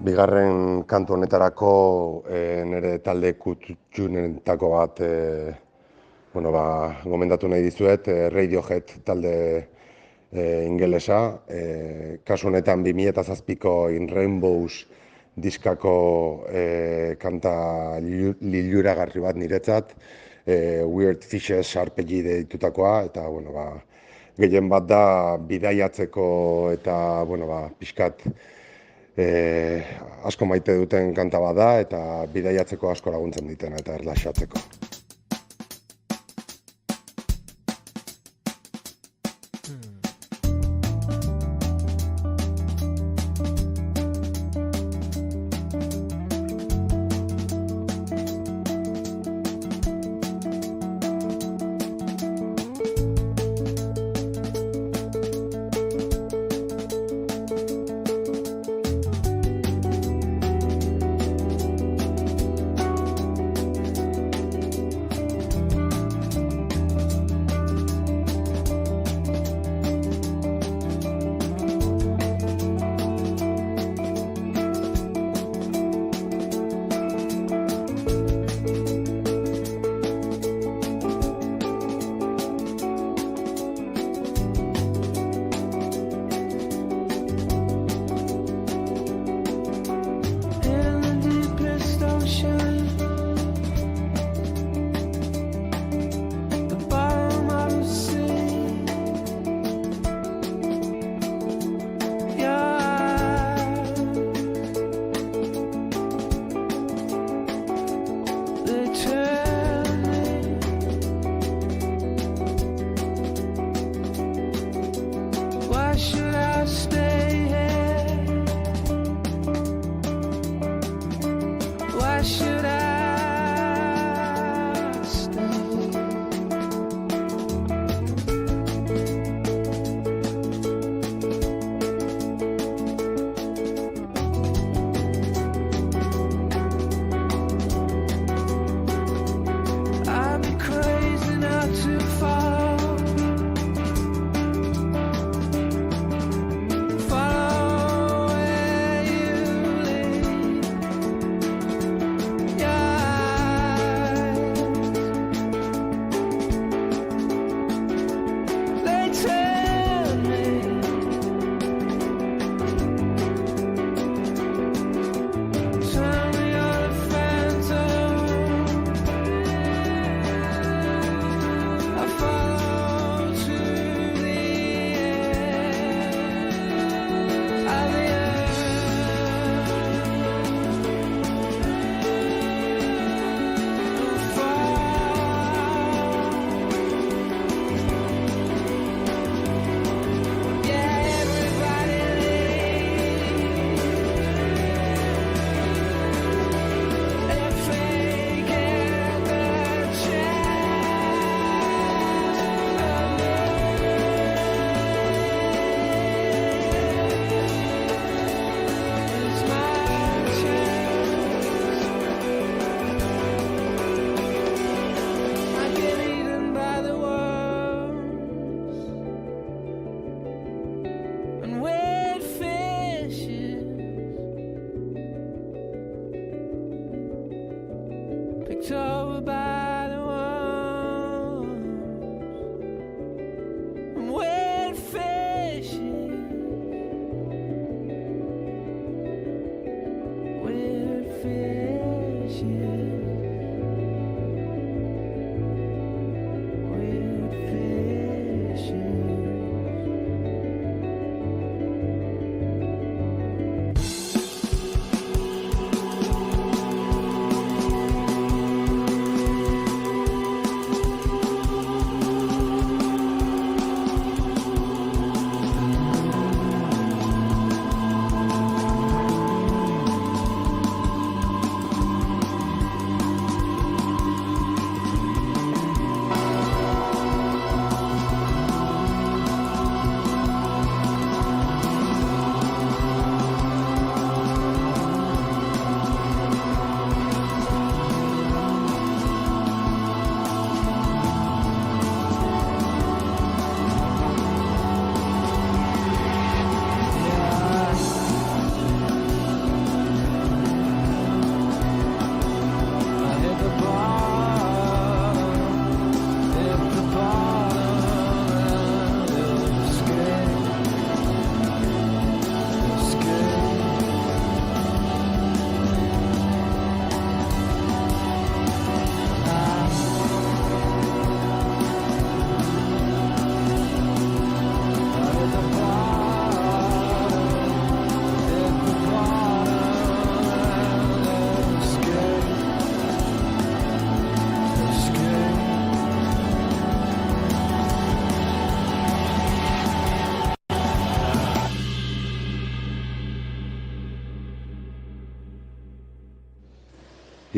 Speaker 9: bigarren kantu honetarako nire talde kutxunetako bat gomendatu nahi dizuet, Radiohead talde ingelesa. Kasu honetan 2007ko In Rainbows diskako kanta liluragarri bat niretzat, Weird Fishes arpegi deitutakoa, eta gehien bat da bidaiatzeko eta pixkat asko maite duten kanta bat da, eta bidaiatzeko asko laguntzen ditena eta erlaxatzeko.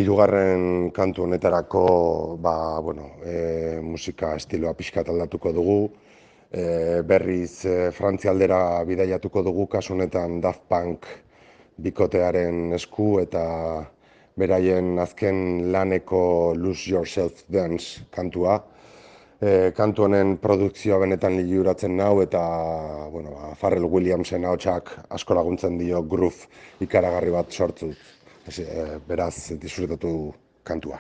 Speaker 9: Hirugarren kantu honetarako musika estiloa pixkat aldatuko dugu. Berriz Frantzia aldera bidaiatuko dugu, kasu honetan Daft Punk bikotearen esku eta beraien azken laneko Lose Yourself Dance kantua. Kantu honen produkzioa benetan liluratzen nau eta Pharrell Williamsen ahotsak asko laguntzen dio groove ikaragarri bat sortzu. Beraz, disfrutatu kantua.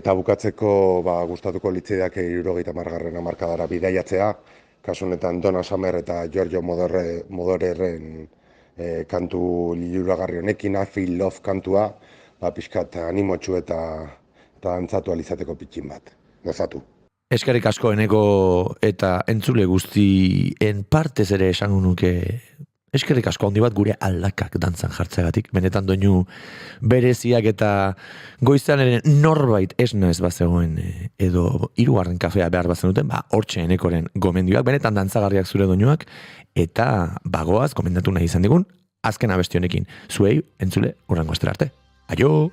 Speaker 9: Eta bukatzeko gustatuko litzaidake 70. hamarkadara bidaiatzea, kasu honetan Donna Summer eta Giorgio Modoreren kantu liluragarri honekin, I Feel Love kantua, pixkat animotxu eta dantzatu alizateko pitxin bat. Gozatu.
Speaker 4: Eskerrik asko Eneko eta entzule guztien partez ere esango nuke eskerrik asko handi bat gure aldakak dantzan jartzeagatik. Benetan doinu bereziak eta goizan ere norbait esna ez bazegoen edo 3. kafea behar bazenuten, hortxe Enekoren gomendioak, benetan dantzagarriak zure doinuak eta bagoaz gomendatu nahi izan digun azken abesti honekin. Zuei entzule hurrengo astera arte. Aio!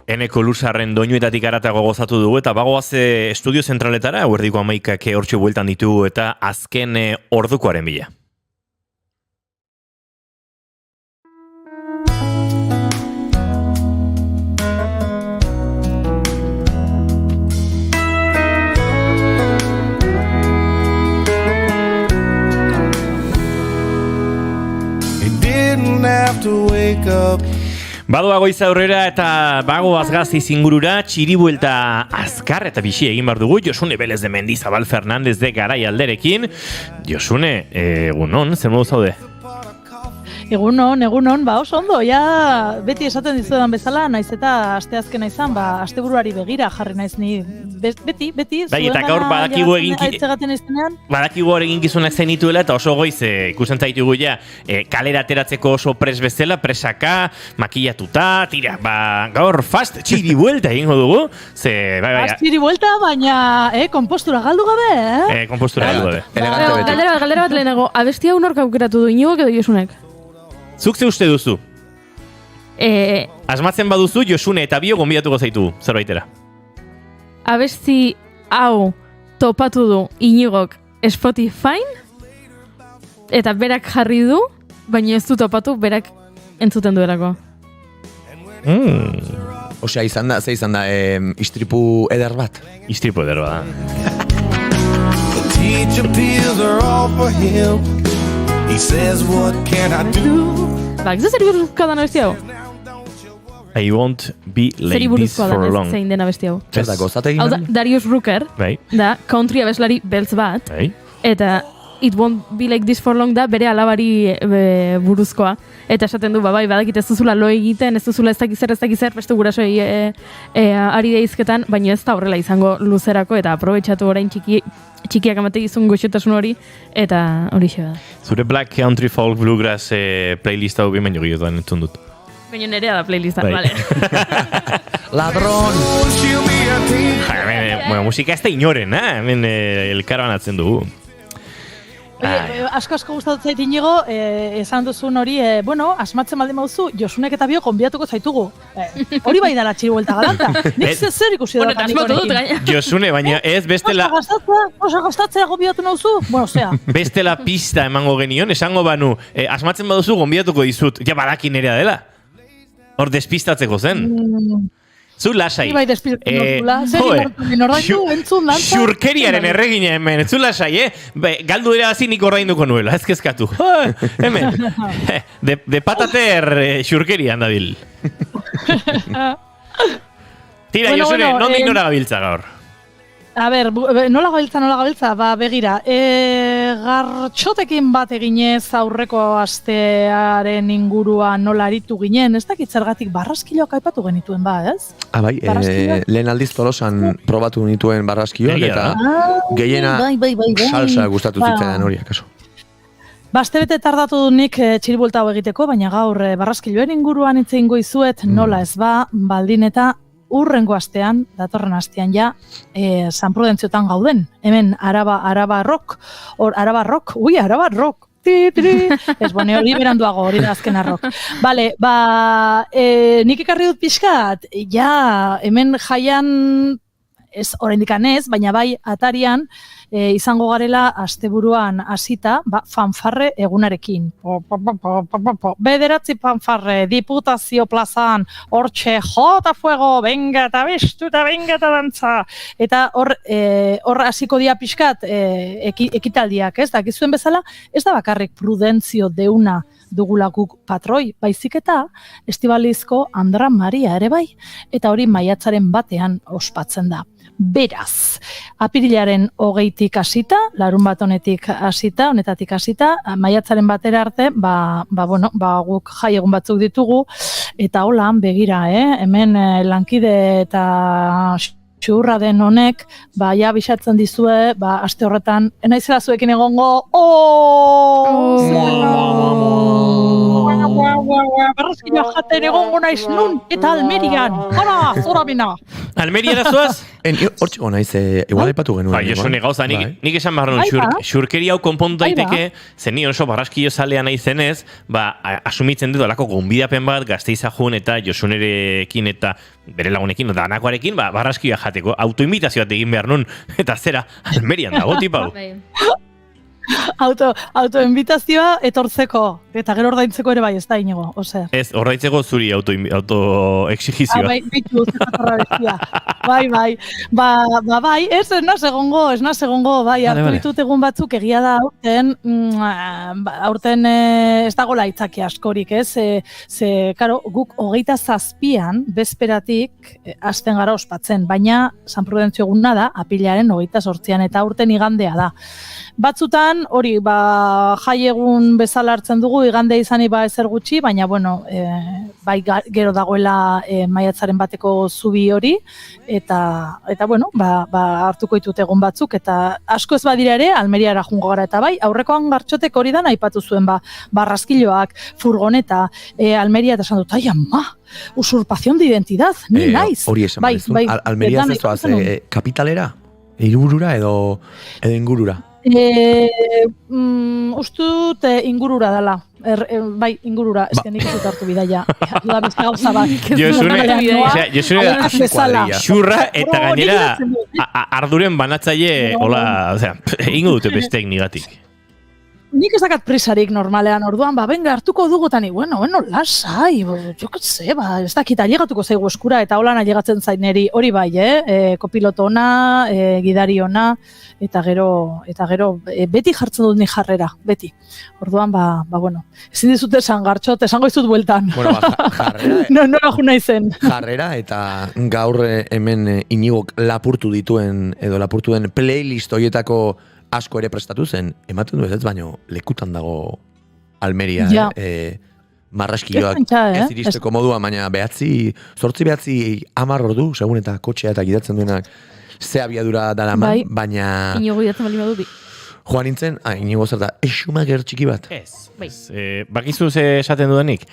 Speaker 2: Eneko Luzarren doinuetatik aratago gozatu dugu eta bagoaz estudio zentraletara, Eguerdiko 11ak hortxe bueltan ditugu eta azken ordukoaren bila.
Speaker 6: It didn't have to wake up.
Speaker 2: Badoa goiza aurrera eta bago azgazi zingurura txiribuelta azkar eta bixi egin bar dugu Josune Belez de Mendizabal Fernandez de Garai alderekin. Josune, egunon, zer modu zaude?
Speaker 10: Egunon, ba oso ondo, ja beti esaten dizuedan bezala, naiz eta asteazkena izan, ba asteburuari begira jarri naiz ni beti
Speaker 2: Bai, eta gaur badakigu eginkizunak zenituela eta oso goiz ikusten zaitugu ja kalera ateratzeko oso pres bezala, presaka, makillatuta, tira, ba gaur fast txiri buelta egingo dugu. Ze bai.
Speaker 10: Fast txiri buelta, baina konpostura galdu gabe,
Speaker 2: konpostura galdu gabe.
Speaker 3: Galdera bat lehenago, abestia unork aukeratu du, Iñigok edo Josunek?
Speaker 2: Zuk ze uste duzu? Asmatzen baduzu, Josune eta Bio gonbidatuko zaitu zerbaitera.
Speaker 3: Abesti hau topatu du Iñigok Spotify eta berak jarri du, baina ez du topatu berak entzuten duelako.
Speaker 4: Osea, izan da, istripu eder bat.
Speaker 2: Istripu eder bat.
Speaker 3: Ba, ez da zeri buruzkoa da abesti hau?
Speaker 2: I won't be like this for long.
Speaker 3: Zein den abesti hau.
Speaker 4: Zer da, gozate egin
Speaker 3: Hau da, Darius Rucker, da country abeslari beltz bat, eta It Won't Be Like This For Long da bere alabari buruzkoa. Eta esaten du, bai, badakit ez duzula lo egiten, ez duzula ez dakizer, beste gurasoei ari deizketan, baina ez da horrela izango luzerako, eta aprobetxatu orain txikiak amate izun goxotasun hori, eta hori xe da.
Speaker 2: Zure Black Country Folk Bluegrass playlista hau bimen jogiotan entzun dut.
Speaker 3: Baina nerea da playlista, vale.
Speaker 4: Ladron!
Speaker 2: Bueno, musika ez da inoren, hemen elkaraban atzen dugu.
Speaker 10: Asko gustatzen zait Inigo, esan duzun hori, asmatzen baldin bauzu, Josunek eta Bio konbidatuko zaitugu. Hori bai dala txiri buelta galanta. Nik zer ikusi dut
Speaker 3: honekin.
Speaker 2: Josune, baina ez bestela...
Speaker 10: Osa gastatzea gonbidatu nauzu? Bueno, zea.
Speaker 2: Bestela pista emango genion, esango banu, asmatzen baduzu gonbidatuko dizut, ja badaki nerea dela. Hor despistatzeko zen. Zu lasai.
Speaker 10: Bai,
Speaker 2: Xurkeriaren erregina hemen. Zu lasai, galdu erazi nik ordainduko nuela, ez kezkatu. Hemen. De patater xurkerian dabil. Tira, Josune, non nora gabiltza gaur?
Speaker 10: A ber, nola gabiltza, ba, begira, gartxotekin bat eginez aurreko astearen inguruan nola aritu ginen, ez dakit zergatik barraskiloak aipatu genituen ba, ez?
Speaker 4: Bai, lehen aldiz Tolosan probatu nituen barraskioak, eta gehiena salsa gustatu zitzaidan hori, akaso.
Speaker 10: Bastebete tardatu du nik txiribuelta hau egiteko, baina gaur barraskiloen inguruan hitz egingo dizuet, nola ez ba, baldin eta urrengo astean, datorren astean ja, San Prudentziotan gauden. Hemen Araba Rock. Ez, bone, hori beranduago, hori da azkena rock. Bale, nik ekarri dut pixkat, ja, hemen jaian, ez oraindik ez, baina bai atarian, izango garela asteburuan hasita, fanfarre egunarekin. Bederatzi fanfarre, diputazio plazan, hortxe, jota fuego, venga eta bestu eta venga eta dantza. Eta hor hasiko dia pixkat ekitaldiak, ez? Dakizuen bezala, ez da bakarrik Prudentzio deuna dugula guk patroi, baizik eta Estibalizko Andra Maria ere bai, eta hori maiatzaren batean ospatzen da. Beraz, apirilaren 20tik hasita, larun bat honetatik hasita, maiatzaren batera arte, guk jai egun batzuk ditugu, eta holan begira, hemen lankide eta txurra den honek, ja bisatzen dizue, aste horretan, enaizela zuekin egongo, barrazkila jaten egongo naiz nun, eta Almerian, hala, zora bina.
Speaker 2: Almeriara zuaz?
Speaker 4: Hortxeko naiz, igual aipatu genuen.
Speaker 2: Josune, gauza, nik esan barron, xurkeri hau konpontu daiteke, zen ni oso barraskilo zalea nahi zenez, asumitzen dut alako gonbidapen bat, Gasteizajun eta Josunerekin eta bere lagunekin, danakoarekin, barraskioa jateko, autoinvitazioa egin behar nun, eta zera, Almerian dago, tipau.
Speaker 10: Autoinvitazioa etortzeko, eta gero ordaintzeko ere bai, ez da Inigo, osea.
Speaker 2: Ez, ordaintzeko zuri autoexigizioa.
Speaker 10: Bai, bitu, zetarra bestia. Bai, ez naz egongo, bai, hartu ditut egun batzuk egia da aurten ez dagoela itzaki askorik, ez? Karo, guk 27an, bezperatik, hasten gara ospatzen, baina San Prudentzio eguna da, apilaren 28an, eta aurten igandea da. Batzutan, Almerian, hori, jai egun bezala hartzen dugu, igande izani ezer gutxi, baina, bueno, bai gero dagoela maiatzaren bateko zubi hori, eta bueno, hartuko ditut egun batzuk, eta asko ez badira ere, Almeriara jungo gara, eta bai, aurrekoan Gartxotek hori da aipatu zuen, barraskiloak, furgoneta, Almeria, eta esan dut, ai, ama, usurpación de identidad, ni naiz.
Speaker 4: Hori esan badezun, Almeria ez zoaz, kapitalera? Irurura edo ingurura?
Speaker 10: Ustut ingurura dela. Bai, ingurura, ez que nik ez dut hartu bidaia. Da beste gauza bat.
Speaker 2: Josune, xurra eta gainera arduren banatzaile, hola, ingo dute besteek nigatik.
Speaker 10: Nik ez dakat prisarik normalean orduan, venga, hartuko dugutani, bueno, lasai, jo ketze, ez dakit, ailegatuko zaigu eskura, eta holan ailegatzen zaineri, hori bai, kopiloto ona, gidari ona, eta gero, beti jartzen dut ni jarrera, beti. Orduan, bueno, ezin dizut esan Gartxot, esango izut bueltan.
Speaker 4: Bueno, jarrera.
Speaker 10: Nora juna izen.
Speaker 4: Jarrera, eta gaur hemen Inigok lapurtu dituen playlist horietako asko ere prestatu zen, ematen du ez baino lekutan dago Almeria, marraskioak ez iristeko modua, baina 8, 10 ordu, segun eta kotxea eta gidatzen duenak ze abiadura daraman, baina...
Speaker 3: Inigo gidatzen bali badu bi.
Speaker 4: Joan nintzen, Inigo zer da, esxumager txiki bat.
Speaker 2: Ez. Bakizu ze esaten dudanik,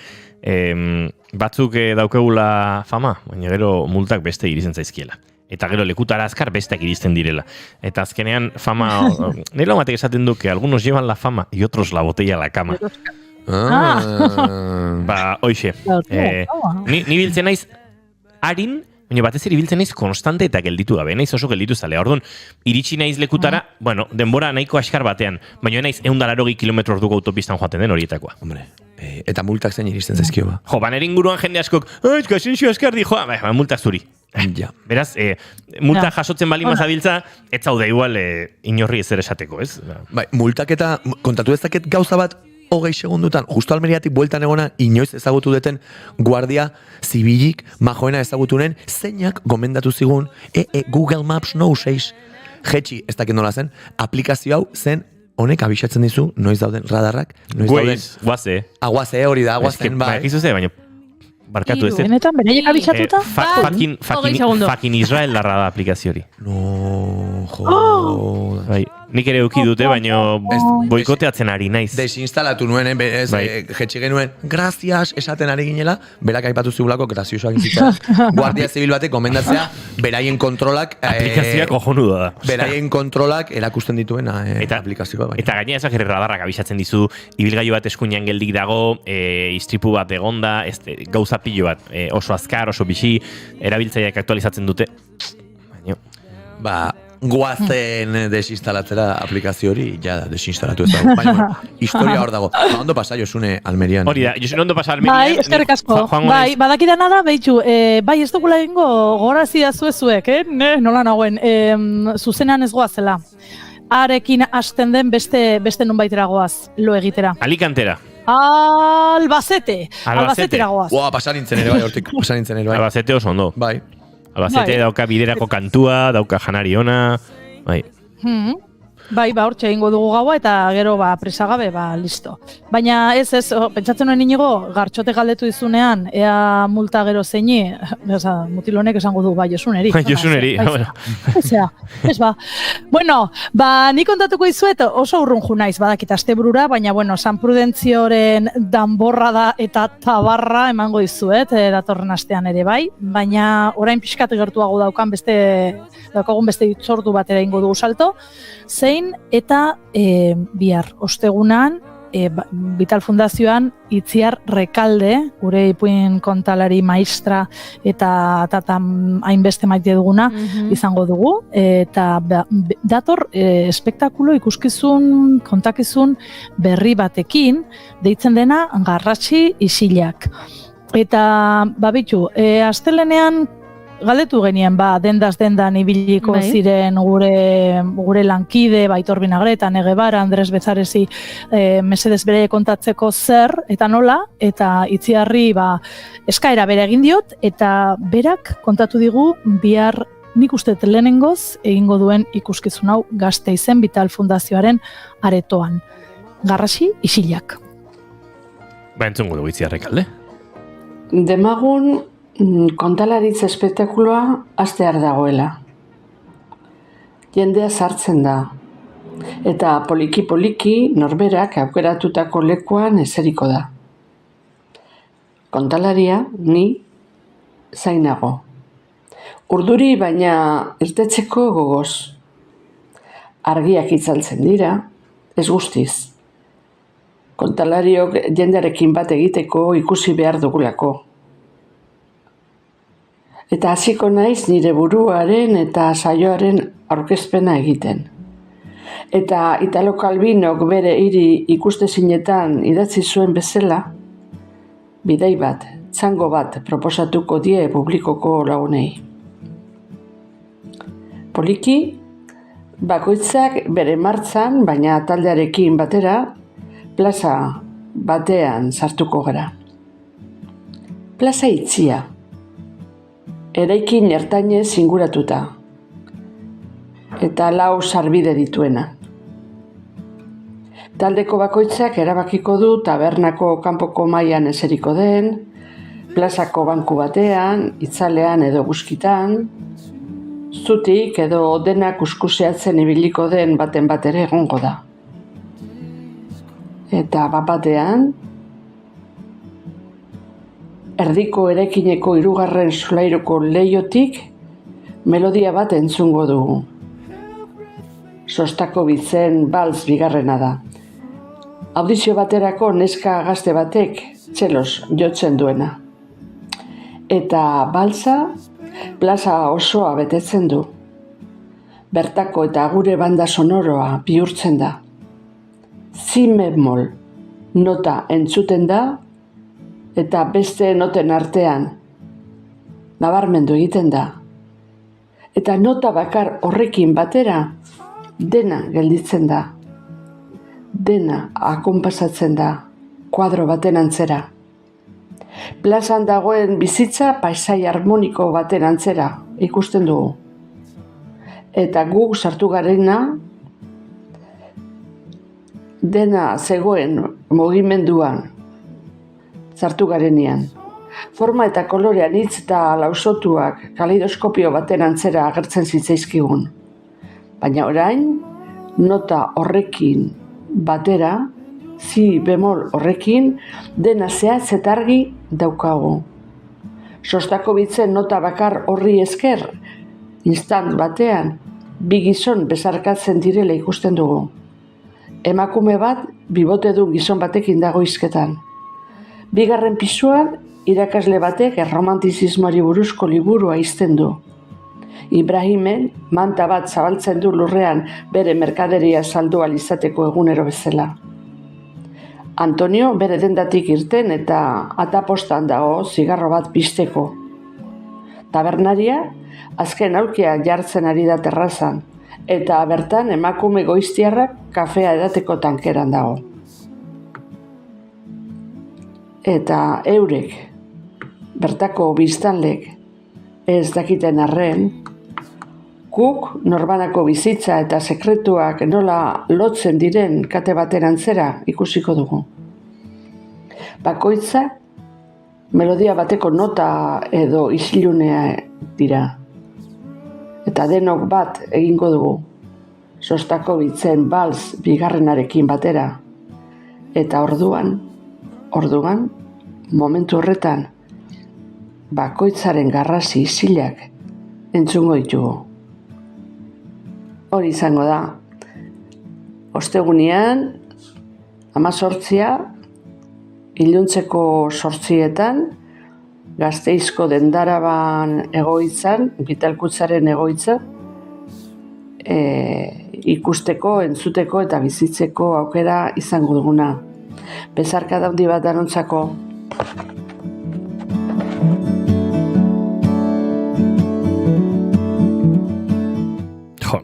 Speaker 2: batzuk daukegula fama, baina gero multak beste irizen zaizkiela. Eta gero lekutara azkar besteak iristen direla. Eta azkenean fama, nire batek esaten duke, algunos llevan la fama y otros la botella a la cama. Hoxe. Ni biltzen naiz harin, baina batez ere biltzen naiz konstante eta gelditu gabe. Naiz oso gelditu zalea. Orduan, iritsi naiz lekutara, bueno, denbora nahiko askar batean, baina naiz 180 km orduko autopistan joaten den horietakoa.
Speaker 4: Hombre, eta multak zein iristen zaizkio ba?
Speaker 2: Jo, nire inguruan jende askok, kasensio askar di, multak zuri.
Speaker 4: Ja.
Speaker 2: Beraz, multa jasotzen bali mazabiltza, ez zaude igual inorri ezer esateko, ez?
Speaker 4: Bai, multak eta kontatu dezaket gauza bat 20 segundutan, justo Almeriatik bueltan egona, inoiz ezagutu deten guardia zibilik, majoena ezagutunen, zeinak gomendatu zigun, Google Maps no 6, jetxi, ez dakit nola zen, aplikazio hau zen, honek abisatzen dizu, noiz dauden radarrak, noiz dauden...
Speaker 2: Guaze.
Speaker 4: Guaze, hori da, guazen, bai.
Speaker 2: Bakizu ze, baina... Barkatu ez.
Speaker 10: Benetan, beraiek abisatuta?
Speaker 2: Fucking Israel darra da aplikazio hori.
Speaker 4: No, jo...
Speaker 2: Nik ere euki dute, baina boikoteatzen ari naiz.
Speaker 4: Desinstalatu nuen, jetxi genuen, gracias, esaten ari ginela, berak aipatu zigulako, graziosoak inzitza. Guardia zibil batek gomendatzea, beraien kontrolak...
Speaker 2: Aplikazioa kojonuda da.
Speaker 4: Beraien kontrolak erakusten dituen aplikazioa.
Speaker 2: Eta gaina ezak radarrak abisatzen dizu, ibilgailu bat eskuinean geldik dago, istripu bat egonda, gauza pilo bat, oso azkar, oso bixi, erabiltzaileak aktualizatzen dute.
Speaker 4: Guazen desinstalatzera aplikazio hori, desinstalatu ez dago. Baina, historia hor dago. Ondo pasa, Josune, Almerian.
Speaker 2: Hori da, Josune ondo pasa Almerian.
Speaker 10: Bai, eskerrik asko. Badakidana da, behitxu, bai, ez dugula egingo gogorazi da zuek, nola nagoen, zuzenean ez goazela. Arekin hasten den beste nonbaitera goaz, lo egitera.
Speaker 2: Alicantera.
Speaker 10: Albacetera goaz.
Speaker 4: Pasarintzen ere bai, hortik, pasarintzen ere bai.
Speaker 2: Albacete oso ondo.
Speaker 4: Bai.
Speaker 2: Albacete dauka biderako kantua, dauka janari ona, bai.
Speaker 10: Bai, hortxe egingo dugu gaua eta gero presagabe, listo. Baina ez, pentsatzen nuen Inigo, Gartxote galdetu izunean, ea multa gero zeini, mutilonek esango du, Josuneri.
Speaker 2: Josuneri,
Speaker 10: ez Bueno, nik kontatuko izuet oso urrun junaiz, badakit asteburura, baina, San Prudentzioren danborra da eta tabarra emango izuet, datorren astean ere bai, baina orain pixkat gertuago daukagun beste itzordu batera ingo dugu salto, zein eta bihar ostegunan Vital Fundazioan Itziar Rekalde, gure ipuin kontalari maistra eta hainbeste maite duguna izango dugu, eta dator espektakulo ikuskizun, kontakizun berri batekin, deitzen dena Garratxi isilak. Eta, astelenean galdetu genien, dendaz dendan ibiliko ziren gure lankide, Aitor Binagreta, Nege Bara, Andres Bezarezi, mesedez bere kontatzeko zer, eta nola, eta Itziarri eskaera bere egin diot, eta berak kontatu digu bihar nik uste lehenengoz egingo duen ikuskizun hau Gasteizen Vital Fundazioaren aretoan. Garrasi isilak.
Speaker 2: Ba, entzungo dugu Itziarrek alde.
Speaker 11: Demagun kontalaritz espektakuloa hastear dagoela. Jendea sartzen da. Eta poliki-poliki norberak aukeratutako lekuan eseriko da. Kontalaria ni zainago. Urduri baina irtetzeko gogoz. Argiak itzaltzen dira, ez guztiz. Kontalariok jendearekin bat egiteko ikusi behar dugulako. Eta hasiko naiz nire buruaren eta saioaren aurkezpena egiten. Eta Italo Calvinok bere hiri ikustezinetan idatzi zuen bezala, bidai bat, txango bat proposatuko die publikoko lagunei. Poliki, bakoitzak bere martzan, baina taldearekin batera, plaza batean sartuko gara. Plaza itxia. Eraikin ertainez inguratuta. Eta 4 sarbide dituena. Taldeko bakoitzak erabakiko du tabernako kanpoko mailan eseriko den, plazako banku batean, itzalean edo guzkitan, zutik edo denak kuskuseatzen ibiliko den baten bat ere egongo da. Eta batean, erdiko eraikineko 3. solairuko leihotik melodia bat entzungo dugu. Sostakovitzen Balz 2. da. Audizio baterako neska gazte batek txelos jotzen duena. Eta balza plaza osoa betetzen du. Bertako eta gure banda sonoroa bihurtzen da. Si bemol nota entzuten da eta beste noten artean nabarmendu egiten da. Eta nota bakar horrekin batera dena gelditzen da. Dena akonpasatzen da kuadro baten antzera. Plazan dagoen bizitza paisai harmoniko baten antzera ikusten dugu. Eta guk sartu garena dena zegoen mugimenduan sartu garenean. Forma eta kolorean hitz eta lausotuak kaleidoskopio baten antzera agertzen zitzaizkigun. Baina orain, nota horrekin batera, si bemol horrekin, dena zehatz eta argi daukagu. Sostakovitzen nota bakar horri esker, instant batean, 2 gizon bezarkatzen direla ikusten dugu. Emakume bat, bibote du gizon batekin dago hizketan. 2. pisuan, irakasle batek erromantizismoari buruzko liburua izten du. Ibrahimen manta bat zabaltzen du lurrean bere merkaderia saldu ahal izateko egunero bezala. Antonio bere dendatik irten eta atapostan dago zigarro bat pizteko. Tabernaria azken aulkia jartzen ari da terrazan eta bertan emakume goiztiarrak kafea edateko tankeran dago. Eta eurek, bertako biztanlek ez dakiten arren, guk norbanako bizitza eta sekretuak nola lotzen diren kate baten antzera ikusiko dugu. Bakoitzak melodia bateko nota edo isilunea dira. Eta denok bat egingo dugu. Sostakovitzen Balz 2. batera. Eta orduan, momentu horretan, bakoitzaren garrasi isilak entzungo ditugu. Hori izango da. Ostegunean, 18, iluntzeko 8etan, Gasteizko Dendaraban egoitzan, Vitalkutzaren egoitza, ikusteko, entzuteko eta bizitzeko aukera izango duguna. Bezarka handi bat danontzako.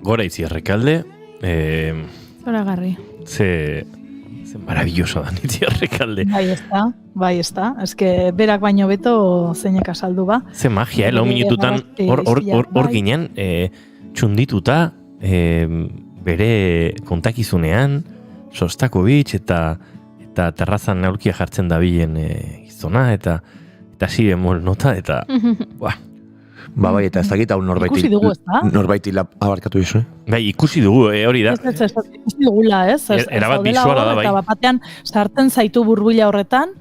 Speaker 2: Gora Itziarrek alde.
Speaker 3: Zoragarri.
Speaker 2: Ze maravilloso da Itziarrekalde.
Speaker 10: Bai, ez da. Ez que berak baino beto zeinek asaldu ba.
Speaker 2: Ze magia, lau minututan hor ginen, txundituta, bere kontakizunean, Sostakovich eta terrazan aurkia jartzen dabilen gizona, eta si-bemol nota, eta...
Speaker 4: Bai, eta ez dakit hau
Speaker 10: Ikusi dugu, ez da?
Speaker 4: Norbaiti abarkatu izu,
Speaker 2: Bai, ikusi dugu, hori da.
Speaker 10: Ez, ikusi dugula, ez?
Speaker 2: Erabat bisuala da, bai.
Speaker 10: Eta batean sartzen zaitu burbuila horretan,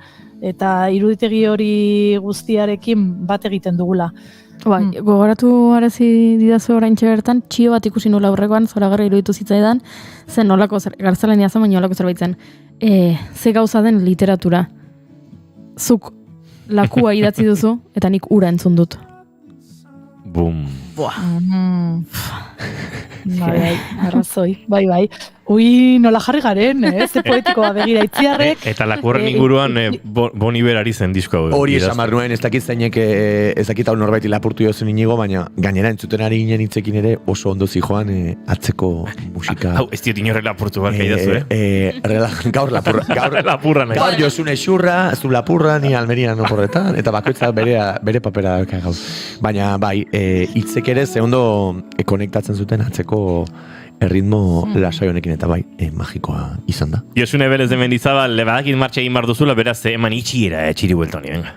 Speaker 10: eta iruditegi hori guztiarekin bat egiten dugula.
Speaker 3: Bai, gogoratu arazi didazu oraintxe bertan, txio bat ikusi nula aurrekoan, zoragarri iruditu zitzaidan, zen nolako gartzelenia zen, baina nolako zerbait zen. Ze gauza den literatura. Zuk lakua idatzi duzu, eta nik ura entzun dut.
Speaker 2: Bum.
Speaker 10: Bai, arrazoi, bai. Ui, nola jarri garen, ze poetikoa begira Itziarrek.
Speaker 2: Eta lakurren inguruan Bon Iver ari zen disko hau.
Speaker 4: Hori esamar nuen, ez dakit zeinek, ez dakit hau norbaiti lapurtu jozen inigo, baina gainera entzuten ari ginen hitzekin ere oso ondo zijoan atzeko musika.
Speaker 2: Hau, ez diot inorre lapurtu barka idazu,
Speaker 4: Gaur
Speaker 2: lapurra nahi.
Speaker 4: Gaur jozune xurra, zu lapurra, ni Almerian oporretan, eta bakoitza bere papera dauka gaur. Baina, bai, hitzek ere ze ondo konektatzen zuten atzeko erritmo lasai honekin, eta bai, magikoa izan da.
Speaker 2: Josune Belez de Mendizabal, badakit martxa egin bar duzula, beraz, eman itxiera, txiri bueltoni, venga.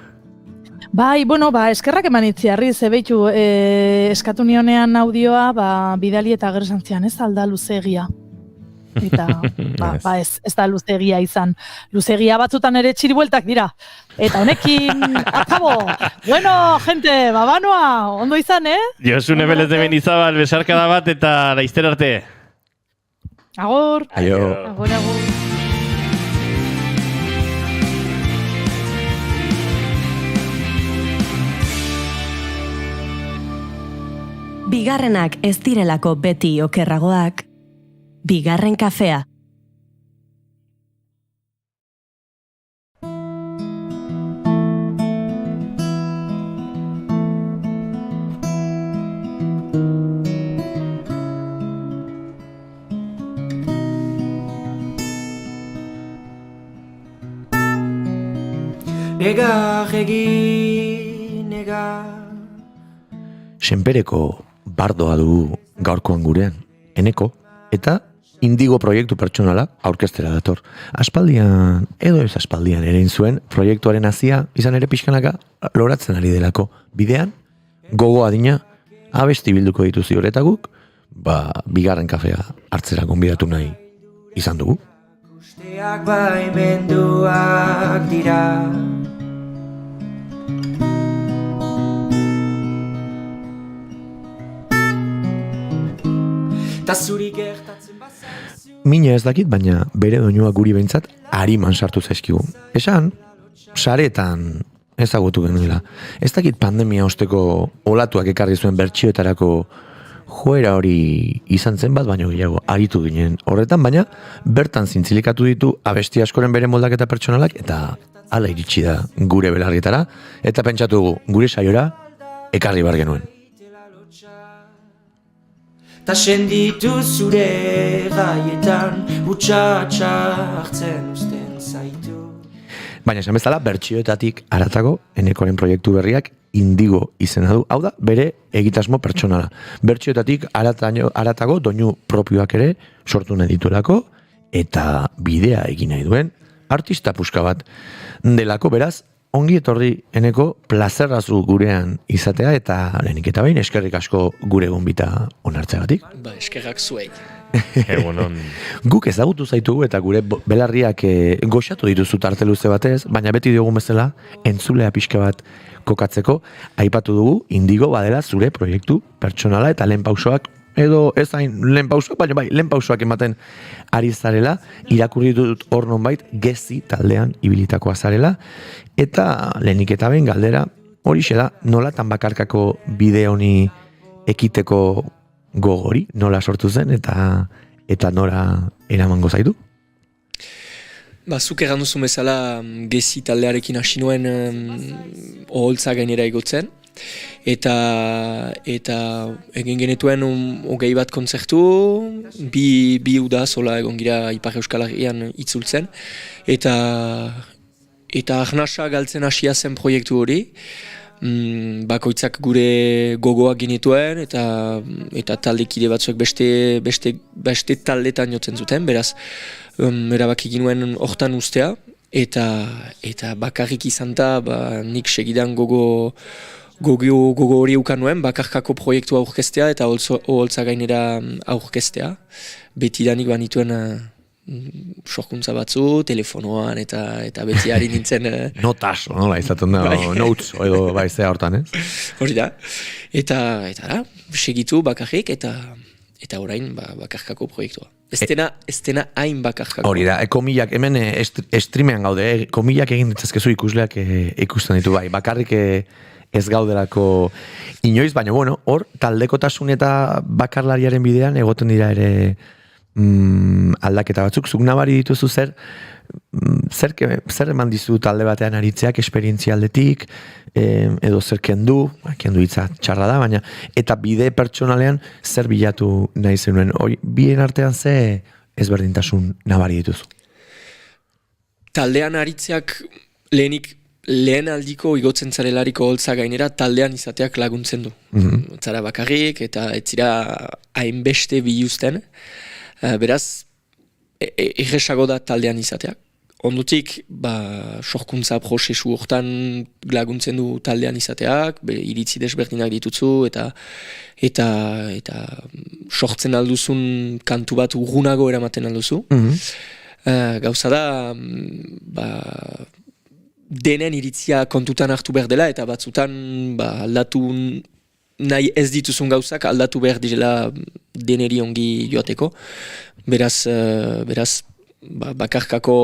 Speaker 10: Bai, eskerrak eman Itziarri, ze behitu, eskatu nionean audioa, bidali eta gerezantzian, ez alda luzegia. Eta, ez da luzegia izan. Luzegia batzutan ere txiri bueltak dira. Eta honekin, akabo! Bueno, gente, babanoa, ondo izan,
Speaker 2: Josune Belez de Mendizabal, besarkada bat eta laizter arte.
Speaker 10: Agor!
Speaker 4: Agur.
Speaker 1: Bigarrenak ez direlako beti okerragoak, Bigarren kafea.
Speaker 4: Senpereko bardoa du gaurkoan gurean, eneko, eta Indigo proiektu pertsonala aurkeztera dator. Aspaldian, edo ez aspaldian ere zuen, proiektuaren hazia izan ere pixkanaka loratzen ari delako. Bidean, gogo adina, abesti bilduko dituzi horretaguk, bigarren kafea hartzera gonbidatu nahi izan dugu.
Speaker 8: Usteak baimenduak dira. Ta zuri gertatzen
Speaker 4: Mina ez dakit, baina bere doinua guri behintzat ariman sartu zaizkigu. Esan, saretan ezagutu genuela. Ez dakit pandemia osteko olatuak ekarri zuen bertsioetarako joera hori izan zen bat, baino gehiago aritu ginen horretan, baina bertan zintzilikatu ditu abesti askoren bere moldaketa pertsonalak, eta hala iritsi da gure belarrietara, eta pentsatu dugu gure saiora ekarri bar genuen.
Speaker 8: Ta senditu zure gaietan utxatxa hartzen usten zaitu.
Speaker 4: Baina esan bezala, bertsioetatik haratago, enekoren proiektu berriak Indigo izena du. Hau da, bere egitasmo pertsonala. Bertsioetatik haratago doinu propioak ere sortu nahi dituelako, eta bidea egin nahi duen artista puska bat delako, beraz, ongi etorri eneko plazerrazu gurean izatea, eta lehenik eta behin eskerrik asko gure gonbita onartzeagatik.
Speaker 12: Eskerrak zuei.
Speaker 4: Guk ezagutu zaitugu eta gure belarriak goxatu dituzu tarte luze batez, baina beti diogun bezala entzulea pixka bat kokatzeko, aipatu dugu Indigo badela zure proiektu pertsonala eta lehen pausoak, edo ez hain lehen pausoak, baina bai, lehen pausoak ematen ari zarela, irakurri dut hor nonbait Gezi taldean ibilitakoa zarela, eta lehenik eta behin galdera horixe da, nolatan bakarkako bide honi ekiteko gogori, nola sortu zen, eta nora eramango zaitu?
Speaker 12: Zuk errandu zuen bezala Gezi taldearekin hasi nuen oholtza gainera egotzen, Eta egin genituen 21 kontzertu, bi uda zola egon gira Ipar Euskal Herrian itzultzen, eta arnasa galtzen hasia zen proiektu hori, bakoitzak gure gogoak genituen, eta taldekide batzuek beste taldetan jotzen zuten, beraz, erabaki ginuen hortan ustea, eta bakarrik izan da, nik segidan gogo hori ukan nuen, bakarkako proiektua aurkeztea eta oholtza gainera aurkeztea. Betidanik banituen sorkuntza batzu, telefonoan eta beti ari nintzen...
Speaker 4: Notas, nola izaten da, notes, edo baizea hortan, ez?
Speaker 12: Hori da. Eta segitu bakarrik eta orain bakarkako proiektua. Ez dena hain bakarkako.
Speaker 4: Hori da, komilak, hemen streamean gaude, komilak egin ditzazkezu ikusleak ikusten ditu bai, bakarrik ez gaudelako inoiz, baina bueno, hor taldekotasun eta bakarlariaren bidean egoten dira ere aldaketa batzuk, zuk nabari dituzu zer eman dizu talde batean aritzeak esperientzia aldetik, edo zer kendu hitza txarra da, baina eta bide pertsonalean zer bilatu nahi zenuen, bien artean ze ezberdintasun nabari dituzu?
Speaker 12: Taldean aritzeak lehen aldiko igotzen zarelariko holtza gainera taldean izateak laguntzen du. Zara bakarrik eta ez zira hainbeste biluzten. Beraz, erresago da taldean izateak. Ondotik, sorkuntza prozesu hortan laguntzen du taldean izateak, iritzi desberdinak dituzu eta sortzen alduzun kantu bat urgunago eramaten alduzu. Gauza da, denen iritzia kontutan hartu behar dela eta batzutan aldatu nahi ez dituzun gauzak aldatu behar direla deneri ongi joateko. Beraz bakarkako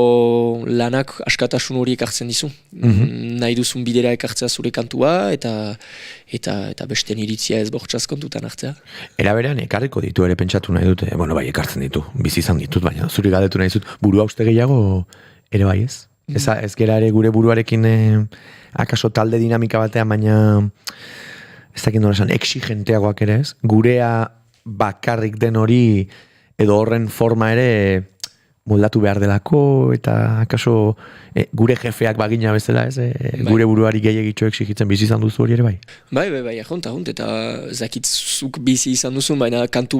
Speaker 12: lanak askatasun hori ekartzen dizu. Nahi duzun bidera ekartzea zure kantua eta besten iritzia ez bortxaz kontutan hartzea.
Speaker 4: Era berean ekarriko ditu ere pentsatu nahi dute, bai ekartzen ditu, bizi izan ditut, baina zuri galdetu nahi dut, burua uste gehiago ere bai ez? Ez gera ere gure buruarekin akaso talde dinamika batean, baina ez dakit nola esan, exigenteagoak ere ez? Gurea bakarrik den hori edo horren forma ere moldatu behar delako eta akaso gure jefeak bagina bezala ez? Gure buruari gehiagitxo exigitzen bizi izan duzu hori ere bai?
Speaker 12: Bai, ahunt, eta zakitzuk bizi izan duzu, baina kantu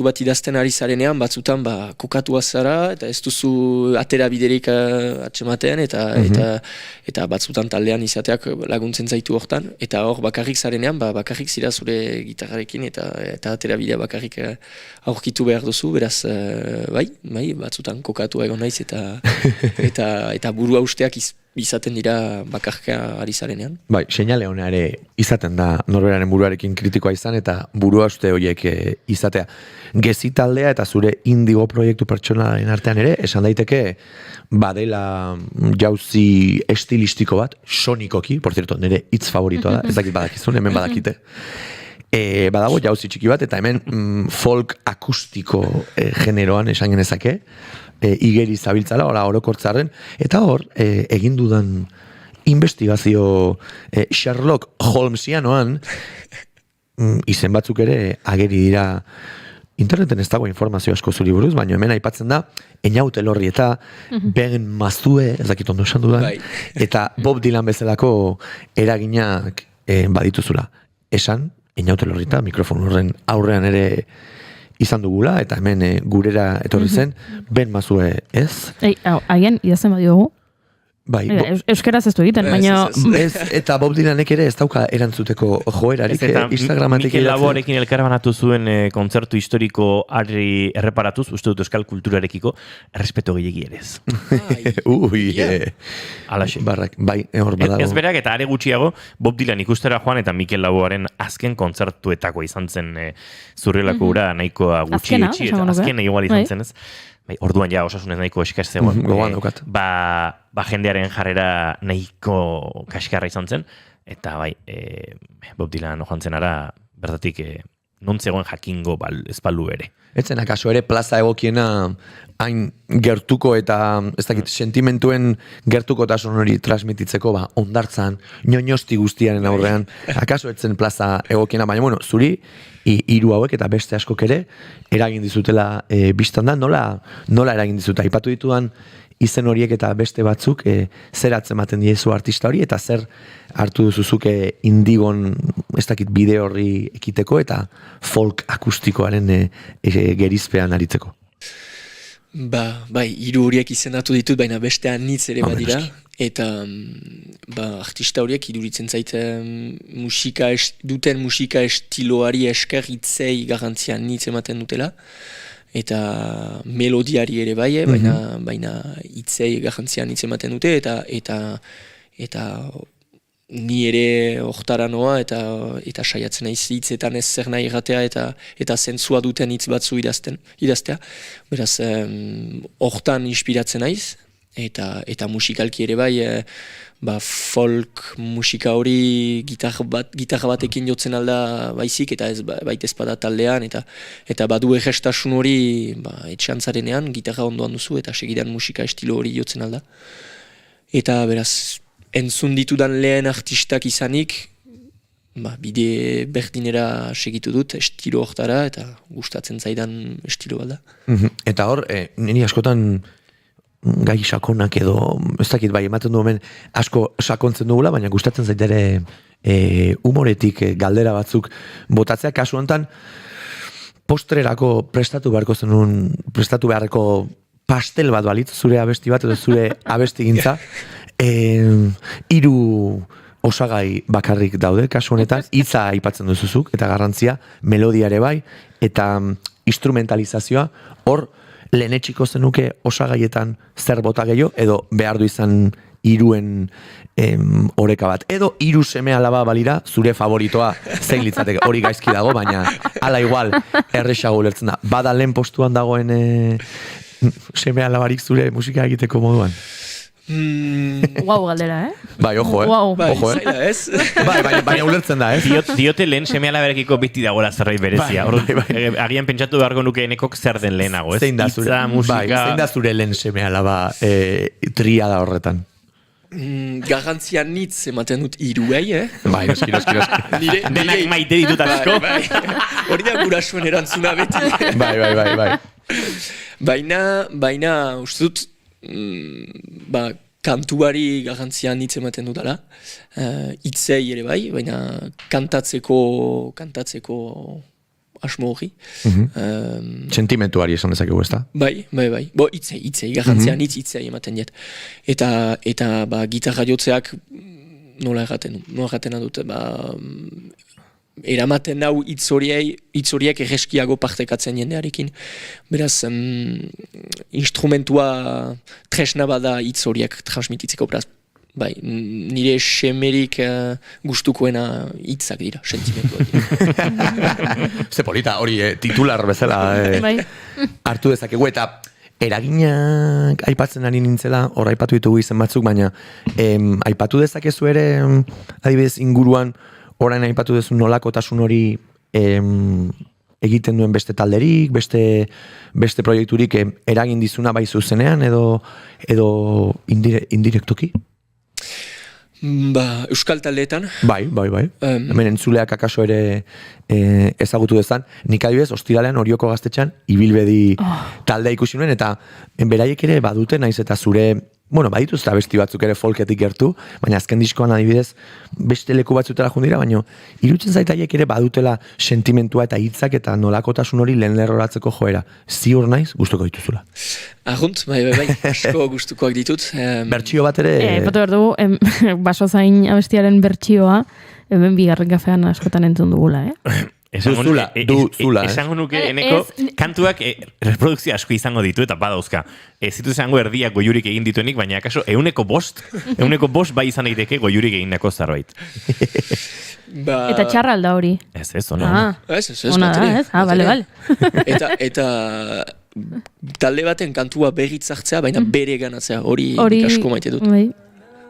Speaker 12: bat idazten ari zarenean, batzutan kokatua zara, eta ez duzu atera biderik atsematen, eta batzutan taldean izateak laguntzen zaitu hortan, eta hor bakarrik zarenean, bakarrik zira zure gitarrarekin, eta atera bidea bakarrik aurkitu behar duzu, beraz, bai, batzutan kokatua egon naiz, eta burua usteak izaten dira bakarka ari zarenean.
Speaker 4: Bai, seinale hona ere izaten da norberaren buruarekin kritikoa izan eta burua uste horiek izatea. Gezi taldea eta zure indigo proiektu pertsonalen artean ere, esan daiteke badela jauzi estilistiko bat, sonikoki, por cierto, nire hitz favoritoa da, ez dakit badakizun, hemen badakite. Badago jauzi txiki bat, eta hemen folk akustiko generoan esan genezake, igeri zabiltzala, orokortzaren, eta hor, egin dudan investigazio Sherlock Holmesianoan, izen batzuk ere ageri dira, interneten ez dago informazio asko zuri buruz, baina hemen aipatzen da, Einaute Lorri eta Ben Mazue, ez dakit ondo esan dudan, eta Bob Dylan bezalako eraginak badituzula. Esan, Einaute Lorri eta mikrofon horren aurrean ere izan dugula, eta hemen gurera etorri zen, Ben Mazue ez?
Speaker 3: Haien, idazten badiogu?
Speaker 4: Bai,
Speaker 3: euskeraz ez du egiten, baina...
Speaker 4: Eta Bob Dylanek ere ez dauka erantzuteko joerarik Instagramatik
Speaker 2: Mikel Laboarekin elkarbanatu zuen kontzertu historiko ari erreparatuz, uste dut euskal kulturarekiko, errespeto gehiagi ere ez. Alaxe.
Speaker 4: Bai, hor badago.
Speaker 2: Ez berak eta are gutxiago, Bob Dylan ikustera joan eta Mikel Laboaren azken kontzertuetako izan zen zurrelako ura nahikoa gutxi etxi, eta azkena igual izan zen ez. Bai, orduan ja osasunez nahiko eskaz zegoen. Jendearen jarrera nahiko kaskarra izan zen, eta bai, Bob Dylan joan zen ara, bertatik non zegoen jakingo ez balu ere.
Speaker 4: Etzen akaso ere plaza egokiena hain gertuko eta ez dakit sentimentuen gertukotasun hori transmititzeko ondartzan, ñoñosti guztiaren aurrean, akaso etzen plaza egokiena, baina bueno, zuri hiru hauek eta beste askok ere eragin dizutela bistan da, nola eragin dizuta, aipatu ditudan izen horiek eta beste batzuk zer atzematen diezu artista hori eta zer hartu duzuzuke Indigon ez dakit bide horri ekiteko eta folk akustikoaren gerizpean aritzeko.
Speaker 12: Bai, hiru horiek izendatu ditut, baina beste anitz ere badira. Eta artista horiek iduritzen zait duten musika estiloari esker hitzei garrantzia anitz ematen dutela. Eta melodiari ere bai, baina hitzei garrantzia anitz ematen dute, eta ni ere hortara noa eta saiatzen naiz hitzetan ez zer nahi erratea eta zentzua duten hitz batzu idaztea. Beraz, hortan inspiratzen naiz eta musikalki ere bai, folk musika hori gitarra batekin jotzen alda baizik eta ez baita ezpada taldean eta badu egestasun hori etxantzarenean gitarra ondoan duzu eta segidan musika estilo hori jotzen alda. Eta beraz, entzun ditudan lehen artistak izanik, bide berdinera segitu dut, estilo hortara, eta gustatzen zaidan estilo bat da.
Speaker 4: Eta hor, niri askotan gai sakonak edo, ez dakit bai, ematen du hemen asko sakontzen dugula, baina gustatzen zaitere humoretik galdera batzuk botatzea, kasu honetan postrerako prestatu beharreko pastel bat balitz, zure abesti bat edo zure abesti gintza, hiru osagai bakarrik daude, kasu honetan, hitza aipatzen duzuzuk, eta garrantzia, melodia ere bai, eta instrumentalizazioa, hor, lehenetxiko zenuke osagaietan zer bota gehiago, edo behar du izan hiruen oreka bat. Edo hiru seme alaba balira, zure favoritoa zein litzateke, hori gaizki dago, baina ala igual erresago ulertzen da. Bada lehen postuan dagoen seme alabarik zure musika egiteko moduan.
Speaker 3: Guau galdera,
Speaker 4: Bai, ojo, ojo,
Speaker 12: zaila ez?
Speaker 4: Baina ulertzen da,
Speaker 2: Diote lehen seme alabarekiko beti dagoela zerbait berezia. Agian pentsatu beharko nuke enekok zer den lehenago, ez?
Speaker 4: Zein da zure lehen seme alaba triada horretan?
Speaker 12: Garrantzia nitz ematen dut hiruei,
Speaker 4: Bai, noski.
Speaker 2: Denak maite ditut asko.
Speaker 12: Hori da gurasoen erantzuna beti.
Speaker 4: Bai.
Speaker 12: Baina, uste dut, kantuari garrantzia nitz ematen dutala, hitzei ere bai, baina kantatzeko asmo hori.
Speaker 4: Sentimentuari esan dezakegu, ez da?
Speaker 12: Bai. Bo, hitzei, garrantzia nitz hitzei ematen diet. Eta gitarra jotzeak nola erraten dut, eramaten nau hitz horiek erreskiago partekatzen jendearekin. Beraz, instrumentua tresna bada hitz horiek transmititzeko, beraz, bai, nire semerik gustukoena hitzak dira, sentimentuak dira.
Speaker 4: Ze polita, hori titular bezala hartu dezakegu, eta eraginak aipatzen ari nintzela, hor aipatu ditugu izen batzuk, baina aipatu dezakezu ere, adibidez inguruan, orain aipatu duzu nolakotasun hori egiten duen beste talderik, beste proiekturik eragin dizuna bai zuzenean edo indirektoki?
Speaker 12: Euskal taldeetan.
Speaker 4: Bai. Hemen entzuleak akaso ere ezagutu dezan. Nik adibidez, ostiralean Orioko Gaztetxean ibilbedi taldea ikusi nuen, eta beraiek ere badute naiz eta zure, badituz eta besti batzuk ere folketik gertu, baina azken diskoan adibidez beste leku batzutela jundira, baina irutzen zaitaiek ere badutela sentimentua eta hitzak eta nolakotasun hori lehen lerroratzeko joera. Ziur naiz, gustuko dituzula.
Speaker 12: Arrunt, bai, asko gustukoak ditut.
Speaker 4: Bertsio bat ere...
Speaker 3: Epatu behar dugu, baso zain abestiaren bertsioa, hemen bigarren kafean askotan entzun dugula,
Speaker 2: Esango nuke, eneko, kantuak reprodukzio asko izango ditu eta badauzka. Ez ditu izango erdiak goiurik egin dituenik, baina akaso euneko bost bai izan daiteke goiurik egindako zerbait.
Speaker 3: Eta txarra alda hori?
Speaker 2: Ez, ona.
Speaker 12: Ez,
Speaker 3: bale.
Speaker 12: Eta talde baten kantua berriz hartzea, baina bere ganatzea, hori asko maite dut.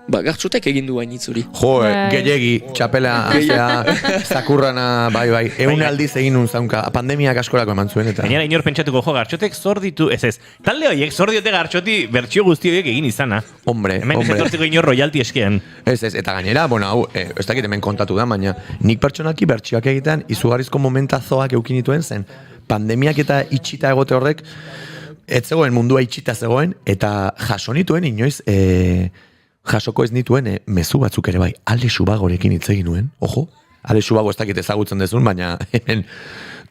Speaker 12: Gartxotek egin du hain itzuri.
Speaker 4: Jo, gehiegi, txapela, zakurrana, bai. Egun aldiz egin nun zaunka, pandemiak askorako eman zuen, eta...
Speaker 2: Gainera, inor pentsatuko, Gartxotek zor ditu, ez, talde horiek zor diote Gartxoti bertsio guzti horiek egin izana.
Speaker 4: Hombre.
Speaker 2: Hemen ez etortzeko inor royalty eskean.
Speaker 4: Ez, eta gainera, hau, ez dakit hemen kontatu da, baina nik pertsonaki bertsioak egitean izugarrizko momentazoak eukin dituen zen, pandemiak eta itxita egote horrek, ez zegoen mundua itxita zegoen, eta jaso nituen inoiz, jasoko ez nituen mezu batzuk ere bai, Ale Subagorekin hitz egin nuen, ojo, Ale Subago ez dakit ezagutzen dezun, baina hemen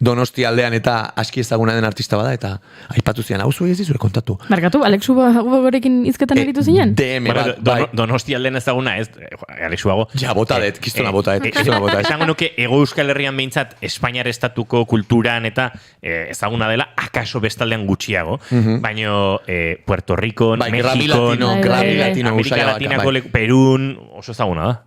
Speaker 4: Donosti aldean eta aski ezaguna den artista bada, eta aipatu zian, hau zuei ez dizue kontatu.
Speaker 3: Markatu, Alex Subagorekin hizketan eritu zinen?
Speaker 4: DM bat, bai.
Speaker 2: Donosti aldean ezaguna ez, Alex Subago.
Speaker 4: Ja, bota det, kistona bota det.
Speaker 2: Esango nuke, Ego Euskal Herrian behintzat, Espainiar estatuko kulturan eta ezaguna dela, akaso bestaldean gutxiago, baino Puerto Rico, México, Amerika Latinako, Perun, oso ezaguna da.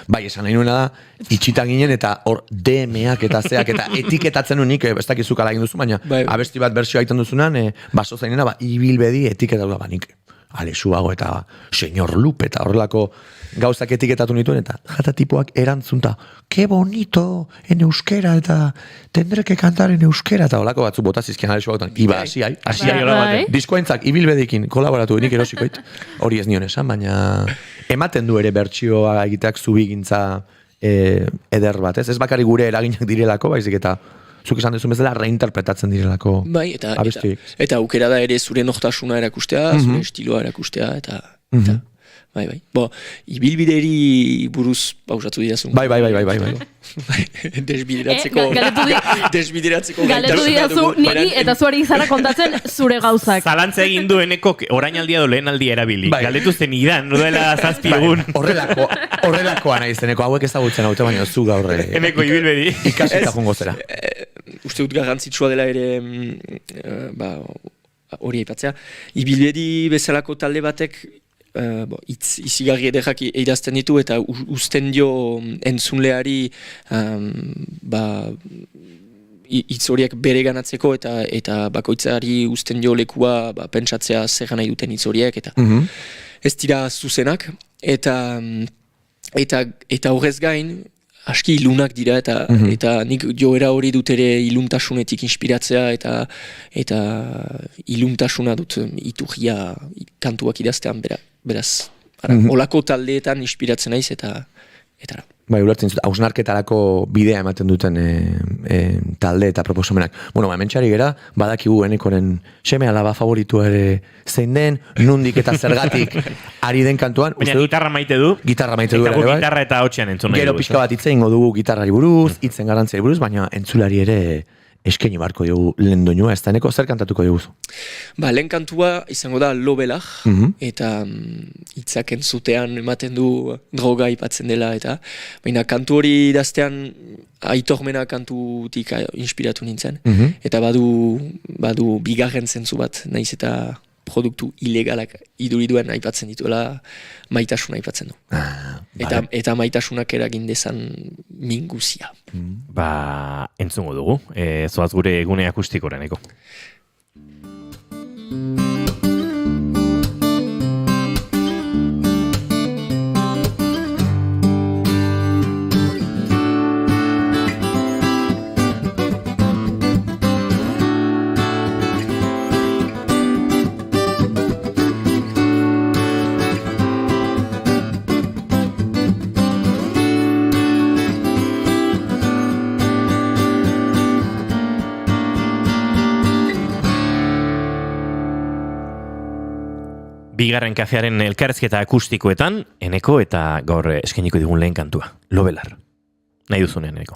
Speaker 4: Bai, esan nahi nuena da, itxita ginen eta hor DM-ak eta zeak eta etiketatzen unik, ez dakizuk ala egin duzu, baina abesti bat bertsioa egiten duzunan, baso zainena, ibilbedi etiketa da banik. Ale Subago eta Señor Lupe eta horrelako gauzak etiketatu nituen eta jata tipuak erantzunta, que bonito en euskera eta tendré que cantar en euskera eta horrelako batzu bota zizkian Ale Subagotan. Iba, asiai. Diskoentzak ibilbedikin kolaboratu nik erosikoit. Hori ez nion esan, baina ematen du ere bertsioa egiteak zubigintza eder bat, ez? Ez bakari gure eraginak direlako, baizik eta zuk esan duzu bezala reinterpretatzen direlako abestiek.
Speaker 12: Eta aukera da ere zure nortasuna erakustea, zure estiloa erakustea, eta bai. Bo, ibilbideri buruz pausatu didazun.
Speaker 4: Bai.
Speaker 12: Desbideratzeko.
Speaker 3: Galetu didazu niri eta zuari izara kontatzen zure gauzak.
Speaker 2: Zalantza egin dueneko orainaldia do lehenaldia erabili. Galetu zen idan, nuela 7 egun.
Speaker 4: Horrelakoa nahi zeneko, hauek ezagutzen haute, baina zu gaur
Speaker 2: eneko ibilbedi.
Speaker 4: Ikasita jungo zera.
Speaker 12: Uste dut garrantzitsua dela ere hori aipatzea. Ibilbedi bezalako talde batek izigarri ederrak idazten ditu eta uzten dio entzunleari hitz horiek bere ganatzeko eta bakoitzari uzten dio lekua pentsatzea zer nahi duten hitz horiek eta ez dira zuzenak eta horrez gain aski ilunak dira eta nik joera hori dut ere iluntasunetik inspiratzea eta iluntasuna dut iturria kantuak idaztean beraz. Olako taldeetan inspiratzen naiz eta
Speaker 4: Bai, ulertzen zut, hausnarketarako bidea ematen duten talde eta proposamenak. Bueno, hementxari gera, badakigu enekoren seme alaba favoritua ere zein den, nundik eta zergatik ari den kantuan.
Speaker 2: Baina gitarra maite du.
Speaker 4: Gitarra maite du.
Speaker 2: Eta gitarra eta hotxean entzun nahi du.
Speaker 4: Gero pixka bat hitze ingo dugu gitarrari buruz, hitzen garrantziari buruz, baina entzulari ere eskaini barko dugu lehen doinua, ez da eneko zer kantatuko dugu?
Speaker 12: Lehen kantua izango da Lobelar, eta hitzak entzutean ematen du droga aipatzen dela, eta baina kantu hori idaztean Aitormena kantutik inspiratu nintzen, eta badu bigarren zentzu bat, naiz eta produktu ilegalak iduriduen aipatzen dituela, maitasuna aipatzen du. Eta maitasunak eragin dezan minguzia.
Speaker 2: Entzungo dugu, zoaz gure egune akustikoreneko. Bigarren kafearen elkarrezketa akustikoetan, eneko eta gaur eskainiko digun lehen kantua. Lobelar. Nahi duzunean, eneko.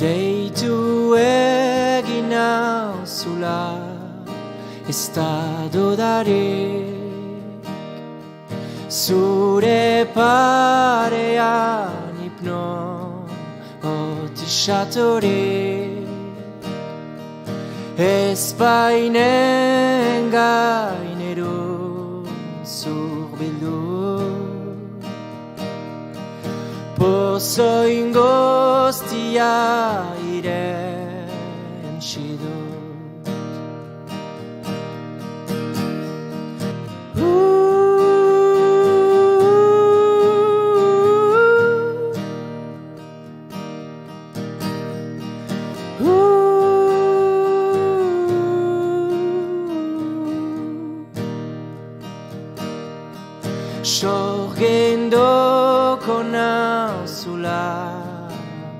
Speaker 8: Deitu egin nauzula ez da dudarik zure parean hipnotizatua xatore ez bainen gainero zurbildu pozo ingoztia irentsi dut. Sorgendoko nauzula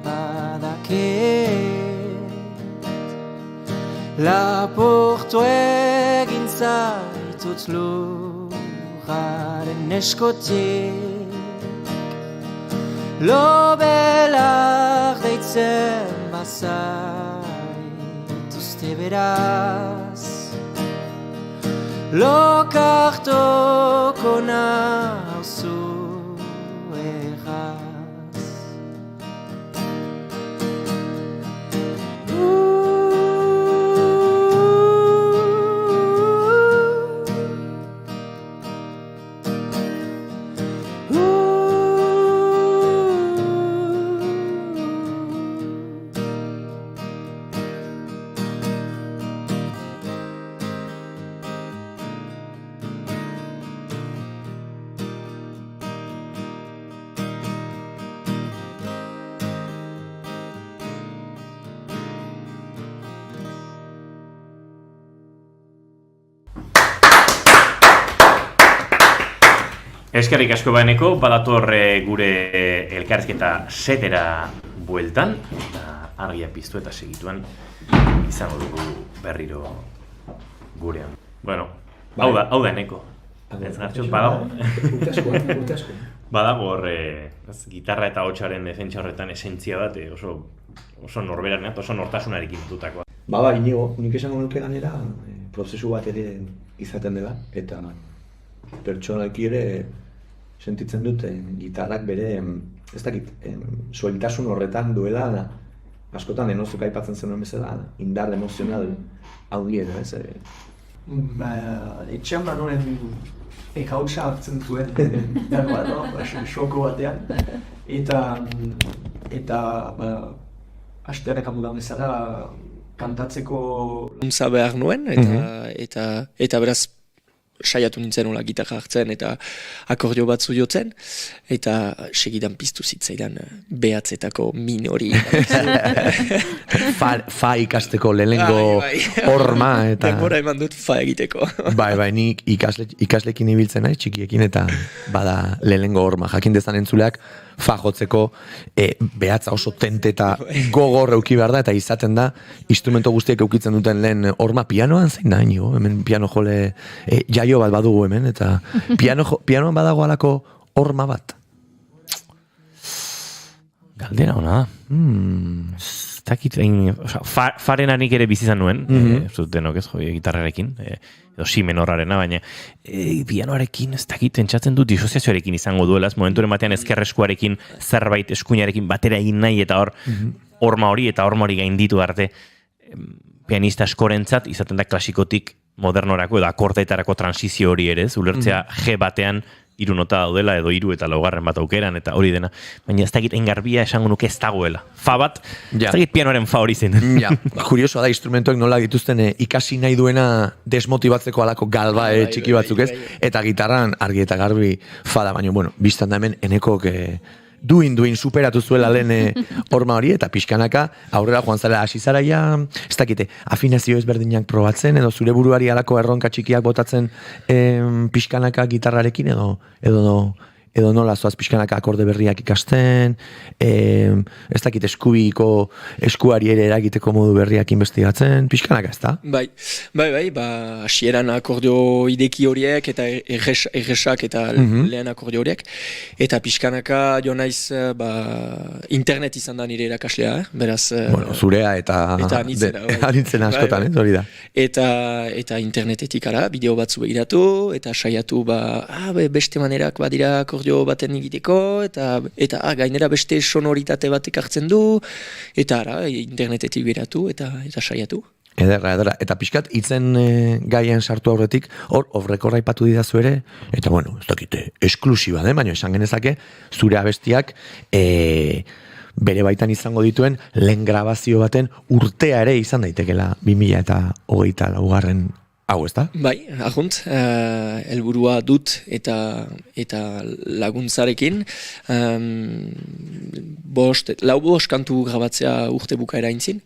Speaker 8: badaket Laportu egin zaitut lurraren eskotiek Lobelar deitzen bazaituzte beraz Lokartoko nauzu erraz.
Speaker 2: Eskerrik asko baeneko, badator gure elkarrizketa setera bueltan, eta argia piztu eta segituan izango dugu berriro gurean. Bueno, hau da eneko. Ez gartxot, badago.
Speaker 4: Urte asko.
Speaker 2: Badago gitarra eta hotsaren defentsa horretan esentzia bat, oso norberanean, oso nortasunarekin dutakoa.
Speaker 4: Inigo, nik esango nuke ganera, prozesu bat ere izaten dela, eta pertsonalki ere sentitzen dut gitarrak bere, ez dakit, sueltasun horretan duela, askotan enozuk aipatzen zenuen bezala, indar emozional handiena, ez?
Speaker 13: Etxean banoen hautsa hartzen zuen, xoko batean, eta astearek amudan bezala kantatzeko
Speaker 12: Untza behar nuen, eta beraz saiatu nintzen hola gitarra hartzen eta akordio batzu jotzen, eta segidan piztu zitzaidan behatzetako min hori.
Speaker 4: Fa ikasteko lehenengo horma, eta...
Speaker 12: Denbora eman dut fa egiteko.
Speaker 4: Bai, nik ikaslekin ibiltzen naiz, txikiekin, eta bada lehenengo horma. Jakin dezan entzuleak, fa jotzeko behatza oso tente eta gogor euki behar da, eta izaten da, instrumento guztiek eukitzen duten lehen horma pianoan zein da, inigo, hemen piano jole jaio bat badugu hemen, eta pianoan badago alako horma bat.
Speaker 2: Galdera hona da. Ez dakit, farenanik ere bizizan nuen, denok ez, gitarrarekin, edo si menorrarena, baina pianoarekin ez dakit entzatzen dut disoziazioarekin izango duela, momenturen batean ezkerreskuarekin zerbait eskuinarekin batera egin nahi, eta horma hori gainditu arte pianista askorentzat izaten da klasikotik modernorako edo akordeetarako transizio hori ere, ulertzea G batean 3 nota daudela edo 3 eta 4 bat aukeran eta hori dena, baina ez dakit engarbia esango nuke ez dagoela. Fa bat, ez dakit pianoaren fa hori zen.
Speaker 4: Kuriosoa da instrumentoek nola dituzten ikasi nahi duena desmotibatzeko alako galba txiki batzuk ez, eta gitarran argi eta garbi fa da, baina bueno, biztan da hemen enekok duin superatu zuela lehen horma hori, eta pixkanaka aurrera joan zara hasi zara ja, ez dakite, afinazio ezberdinak probatzen, edo zure buruari alako erronka txikiak botatzen pixkanaka gitarrarekin, edo nola zoaz pixkanaka akorde berriak ikasten, ez dakit eskuari ere eragiteko modu berriak investigatzen, pixkanaka ez da?
Speaker 12: Bai, hasieran akordio ideki horiek eta erresak eta lehen akordio horiek, eta pixkanaka jo naiz internet izan da nire erakaslea, beraz...
Speaker 4: Zurea eta anitzen askotan, hori da.
Speaker 12: Eta internetetik ara, bideo batzu begiratu, eta saiatu beste manerak badira akordio akordio baten egiteko, eta gainera beste sonoritate batek hartzen du, eta internetetik beratu eta saiatu.
Speaker 4: Ederra. Eta pixkat, itzen gaien sartu aurretik, hor, off-record aipatu didazu ere, eta bueno, ez dakite, esklusiba den, baina esan genezake, zure abestiak bere baitan izango dituen lehen grabazio baten urtea ere izan daitekela 2024 hau, ez da?
Speaker 12: Bai, ahunt, helburua dut eta laguntzarekin, lau bost kantu grabatzea urte bukaera intzin.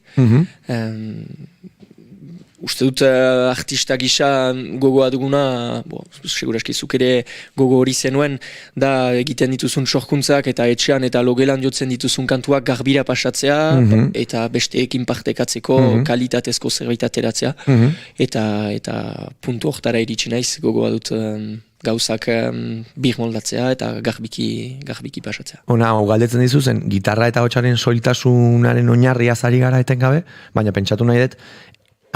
Speaker 12: Uste dut artista gisa gogoa duguna, seguraski zuk ere gogo hori zenuen, da egiten dituzun sorkuntzak eta etxean eta logelan jotzen dituzun kantuak garbira pasatzea, eta besteekin partekatzeko kalitatezko zerbait ateratzea, eta puntu hortara iritsi naiz gogoa dut gauzak birmoldatzea eta garbiki pasatzea.
Speaker 4: Ona, galdetzen dizu zen, gitarra eta hotsaren soiltasunaren oinarria zari gara etengabe, baina pentsatu nahi dut,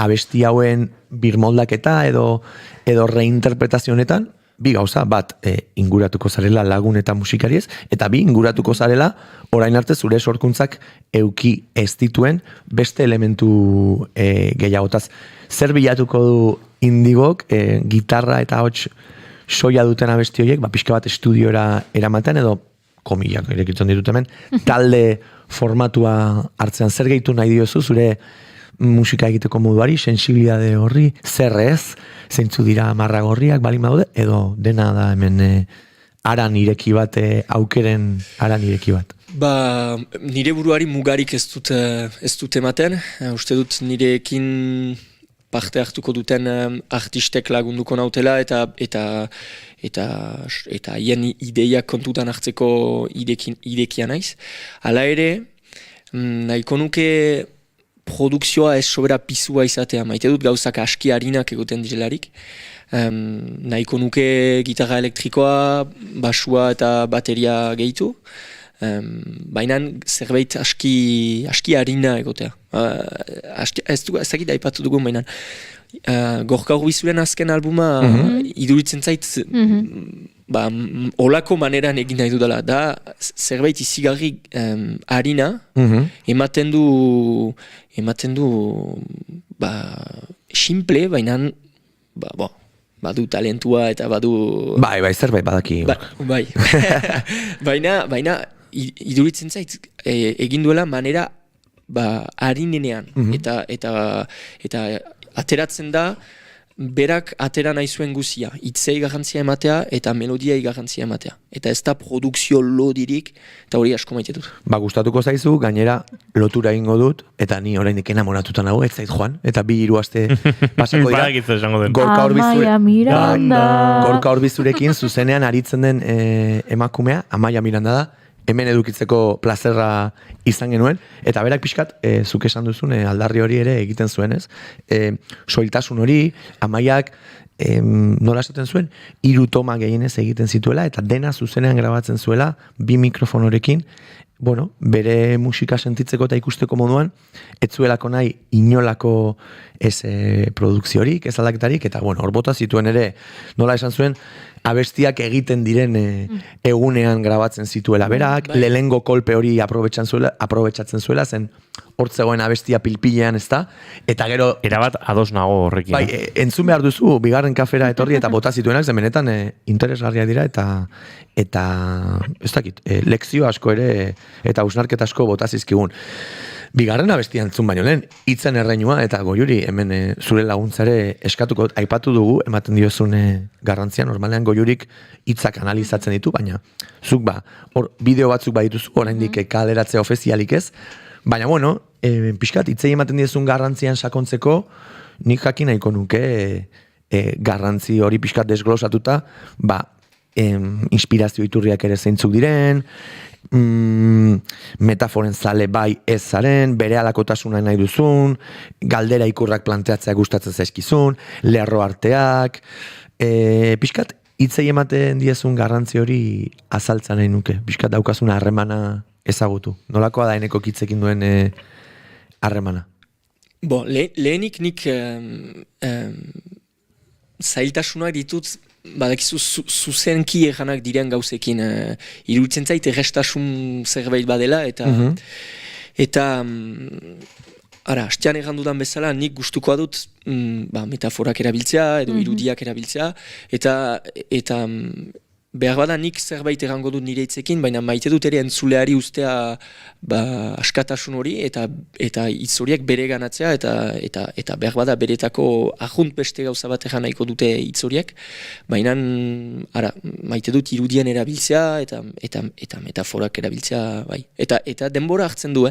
Speaker 4: abesti hauen birmoldaketa edo reinterpretazio honetan, bi gauza, bat inguratuko zarela lagun eta musikariez, eta bi inguratuko zarela orain arte zure sorkuntzak euki ez dituen beste elementu gehiagotaz. Zer bilatuko du Indigok gitarra eta hots soia duten abesti horiek, pixka bat estudiora eramaten edo komilak irekitzen ditut hemen, talde formatua hartzean zer gehitu nahi diozu zure musika egiteko moduari, sensibilidade horri, zer ez, zeintzu dira marragorriak balin badaude, edo dena da hemen aran ireki bat, aukeren aran ireki bat.
Speaker 12: Nire buruari mugarik ez dut ematen, uste dut nirekin parte hartuko duten artistek lagunduko nautela eta hien ideiak kontutan hartzeko idekia naiz. Hala ere, nahiko nuke produkzioa ez sobera pizua izatea. Maite dut gauzak aski harinak egoten direlarik. Nahiko nuke gitarra elektrikoa, basua eta bateria gehitu. Baina zerbait aski harina egotea. Ez dakit aipatu dugun baina. Gorka Urbizuren azken albuma iduritzen zait olako maneran egin nahi dudala. Da zerbait izigarri harina ematen du simple, baina badu talentua eta badu...
Speaker 4: Bai, zerbait badaki.
Speaker 12: Bai. Baina iduritzen zait egin duela manera harinenean. Eta ateratzen da berak atera nahi zuen guzia. Hitzei garrantzia ematea eta melodiai garrantzia ematea. Eta ez da produkzio lodirik, eta hori asko maite dut.
Speaker 4: Gustatuko zaizu, gainera lotura egingo dut, eta ni oraindik enamoratuta nago, ez zait joan, eta 2-3 aste pasako dira. Gorka Urbizurekin zuzenean aritzen den emakumea, Amaia Miranda da, hemen edukitzeko plazerra izan genuen, eta berak pixkat, zuk esan duzun, aldarri hori ere egiten zuen, ez? Soiltasun hori, Amaiak nola esaten zuen, 3 toma gehienez egiten zituela, eta dena zuzenean grabatzen zuela, 2 mikrofonorekin, bere musika sentitzeko eta ikusteko moduan, ez zuelako nahi inolako produkziorik, ez aldaketarik, eta hor bota zituen ere, nola esan zuen, abestiak egiten diren egunean grabatzen zituela berak, lehengo kolpe hori aprobetxatzen zuela, zen hortzegoen abestia pilpilean, ez da, eta gero...
Speaker 2: Erabat ados nago horrekin.
Speaker 4: Bai, entzun behar duzu, bigarren kafera etorri eta bota zituenak, zen benetan interesgarria dira, eta ez dakit, lekzio asko ere, eta usnarketa asko bota zizkigun. Bigarren abestia entzun baino lehen, hitzen erreinua eta Goiuri hemen zure laguntzare eskatuko, aipatu dugu, ematen diozun garrantzia, normalean Goiurik hitzak analizatzen ditu, baina zuk hor bideo batzuk badituzu, oraindik kaleratzea ofizialik ez, baina pixkat hitzei ematen diozun garrantzian sakontzeko, nik jakin nahiko nuke garrantzi hori pixkat desglosatuta, inspirazio iturriak ere zeintzuk diren, metaforen zale bai ez zaren, bere alakotasuna nahi duzun, galdera ikurrak planteatzea gustatzen zaizkizun, lerro arteak, pixkat hitzei ematen diezun garrantzi hori azaltzen nahi nuke, pixkat daukazuna harremana ezagutu. Nolakoa da eneko hitzekin duen harremana?
Speaker 12: Lehenik nik zailtasunak ditut badakizu zuzenki eganak diren gauzekin. Iruditzen zait errestasun zerbait badela, eta ara, hastean egan dudan bezala, nik gustukoa dut metaforak erabiltzea, edo irudiak erabiltzea, eta behar bada nik zerbait egango dut nire hitzekin, baina maite dut ere entzuleari ustea askatasun hori, eta hitz horiek bere ganatzea, eta behar bada beretako ajunt beste gauza bat egan nahiko dute hitz horiek, baina maite dut irudien erabiltzea, eta metaforak erabiltzea, bai. Eta denbora hartzen du,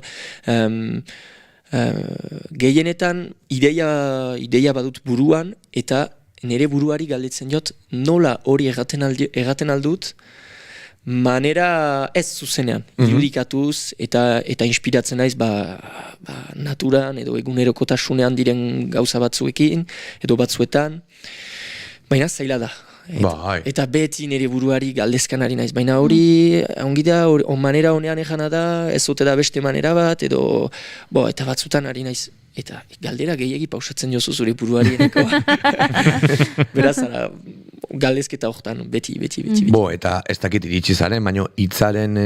Speaker 12: gehienetan ideia badut buruan, eta nire buruari galdetzen jot, nola hori egaten aldut, manera ez zuzenean, irudikatuz, eta inspiratzen naiz naturan, edo egunerokotasunean diren gauza batzuekin, edo batzuetan, baina zaila da. Eta beti nire buruari galdezkan ari naiz, baina hori ongi da, manera honean egana da, ez ote da beste manera bat, edo eta batzutan ari naiz. Eta galdera gehiagi pausatzen jozu zure buruari eneko. Beraz, galdezketa horretan, beti.
Speaker 4: Eta ez dakit iritsi zaren, baina hitzaren,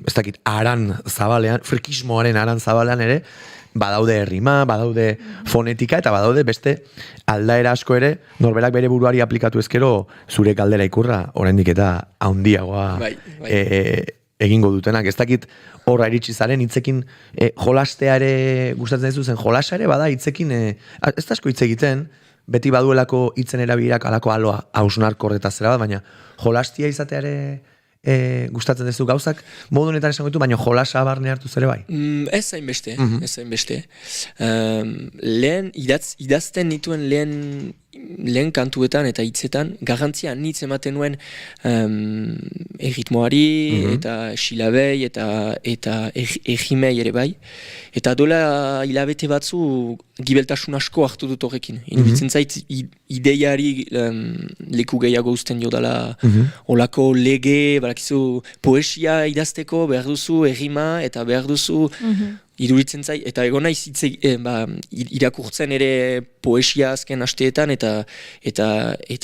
Speaker 4: ez dakit, aran zabalean, frikismoaren aran zabalean ere, badaude errima, badaude fonetika, eta badaude beste aldaera asko ere, norberak bere buruari aplikatu ezkero, zure galdera ikurra, oraindik eta handiagoa egingo dutenak. Ez dakit horra iritsi zaren, hitzekin jolastea ere gustatzen duzu zen, jolasa ere bada hitzekin, ez da asko hitz egiten, beti baduelako hitzen erabilerak alako aloa hausnarko horretaz zera bat, baina jolastia izatea ere gustatzen duzu gauzak, modu honetan esango ditu, baina jolasa barne hartu zere bai?
Speaker 12: Ez hainbeste. Lehen, idazten nituen lehen kantuetan eta hitzetan, garrantzia nitz ematen nuen erritmoari, eta silabei, eta egimei ere bai. Eta dola hilabete batzu gibeltasun asko hartu dut horrekin. Inubitzen zait ideiari leku gehiago uzten jo dela olako lege, barakizu poesia idazteko behar duzu errima, eta behar duzu iduritzen zait, eta egon naiz irakurtzen ere poesia azken asteetan, eta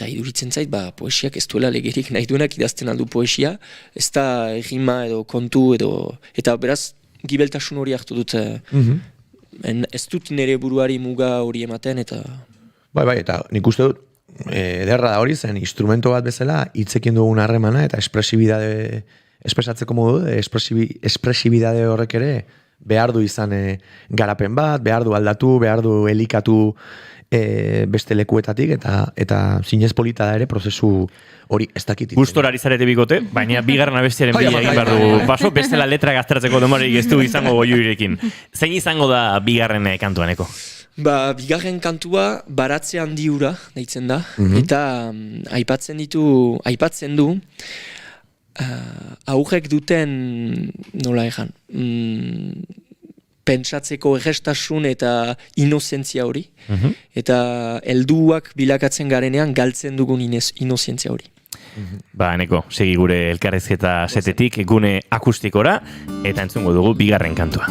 Speaker 12: iduritzen zait, poesiak ez duela legerik nahi duenak idazten aldu poesia, ez da rima edo kontu eta beraz gibeltasun hori hartu dut, ez dut nire buruari muga hori ematen, eta...
Speaker 4: Bai, eta nik uste dut, ederra da hori zen, instrumento bat bezala, hitzekin dugun harremana, eta espresatzeko modu, espresibidade horrek ere, behar du izan garapen bat, behar du aldatu, behar du elikatu beste lekuetatik, eta zinez polita da ere prozesu hori ez dakit.
Speaker 2: Gustora ari zarete bikote, baina bigarren abestiaren bila egin behar du paso, bestela letra gazteratzeko demorarik ez du izango goiuirekin. Zein izango da bigarren kantuaneko?
Speaker 12: Bigarren kantua baratze handi hura deitzen da, eta aipatzen du, aurrek duten, nola egan, pentsatzeko errestasun eta inozentzia hori, eta helduak bilakatzen garenean galtzen dugun inozentzia hori.
Speaker 2: Eneko, segi gure elkarrezketa setetik gune akustikora, eta entzungo dugu bigarren kantua.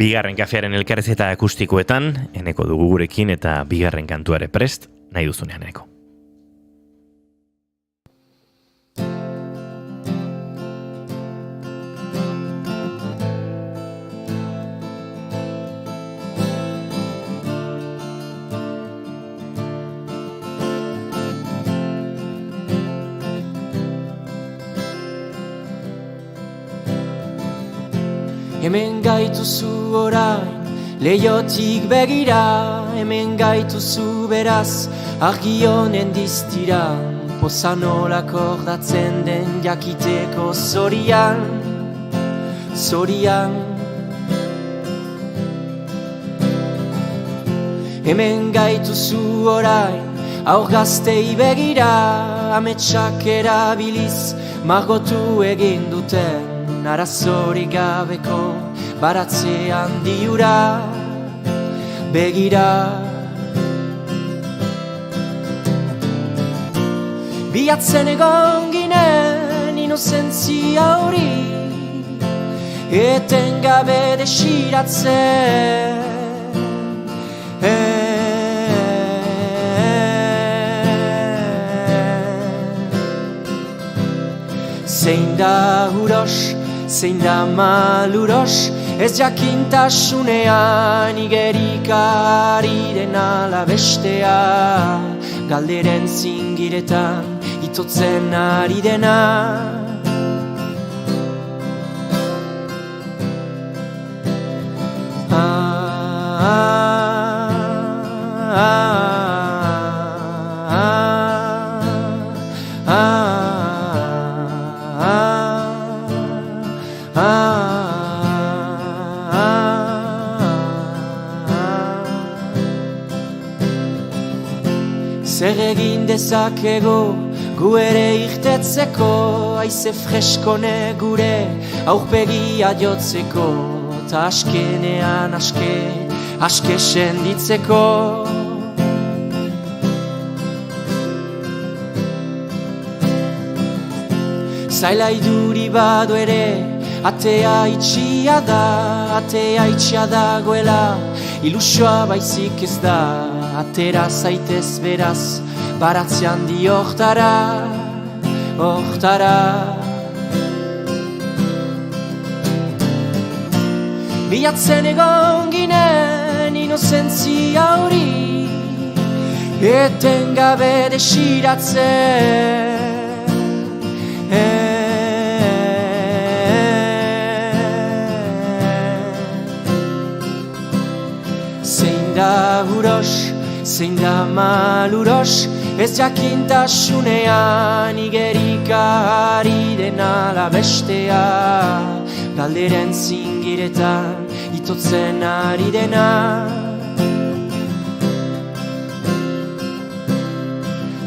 Speaker 2: Bigarren kafearen elkarrezketa akustikoetan, eneko dugu gurekin eta bigarren kantuare prest, nahi duzunean eneko.
Speaker 8: Hemen gaituzu orain, leiotik begira, hemen gaituzu beraz, argi honen diztira, poza nola kordatzen den jakiteko zorian. Hemen gaituzu orain, Aur gaztei begira, ametsak erabiliz, margotu egin duten arazorik gabeko baratzean diura begira. Bilatzen egon ginen inozentzia hori, etengabe desiratzen. Zein da uros, zein da maluros, ez jakintasunean igerikari den ala bestea, galderen zingiretan itotzen ari dena. Zer egin dezakego gu ere irtetzeko, aize freskone gure aurpegia jotzeko, ta askenean aske senditzeko. Zaila iduri badu ere, atea itxia dagoela, ilusioa baizik ez da, atera zaitez beraz, baratzean di hortara. Bilatzen egon ginen inozentzia hori, etengabe desiratzen. Zein da uros, zein da maluros, ez jakintasunean igerikari den ala bestea, galderen zingiretan itotzen ari dena.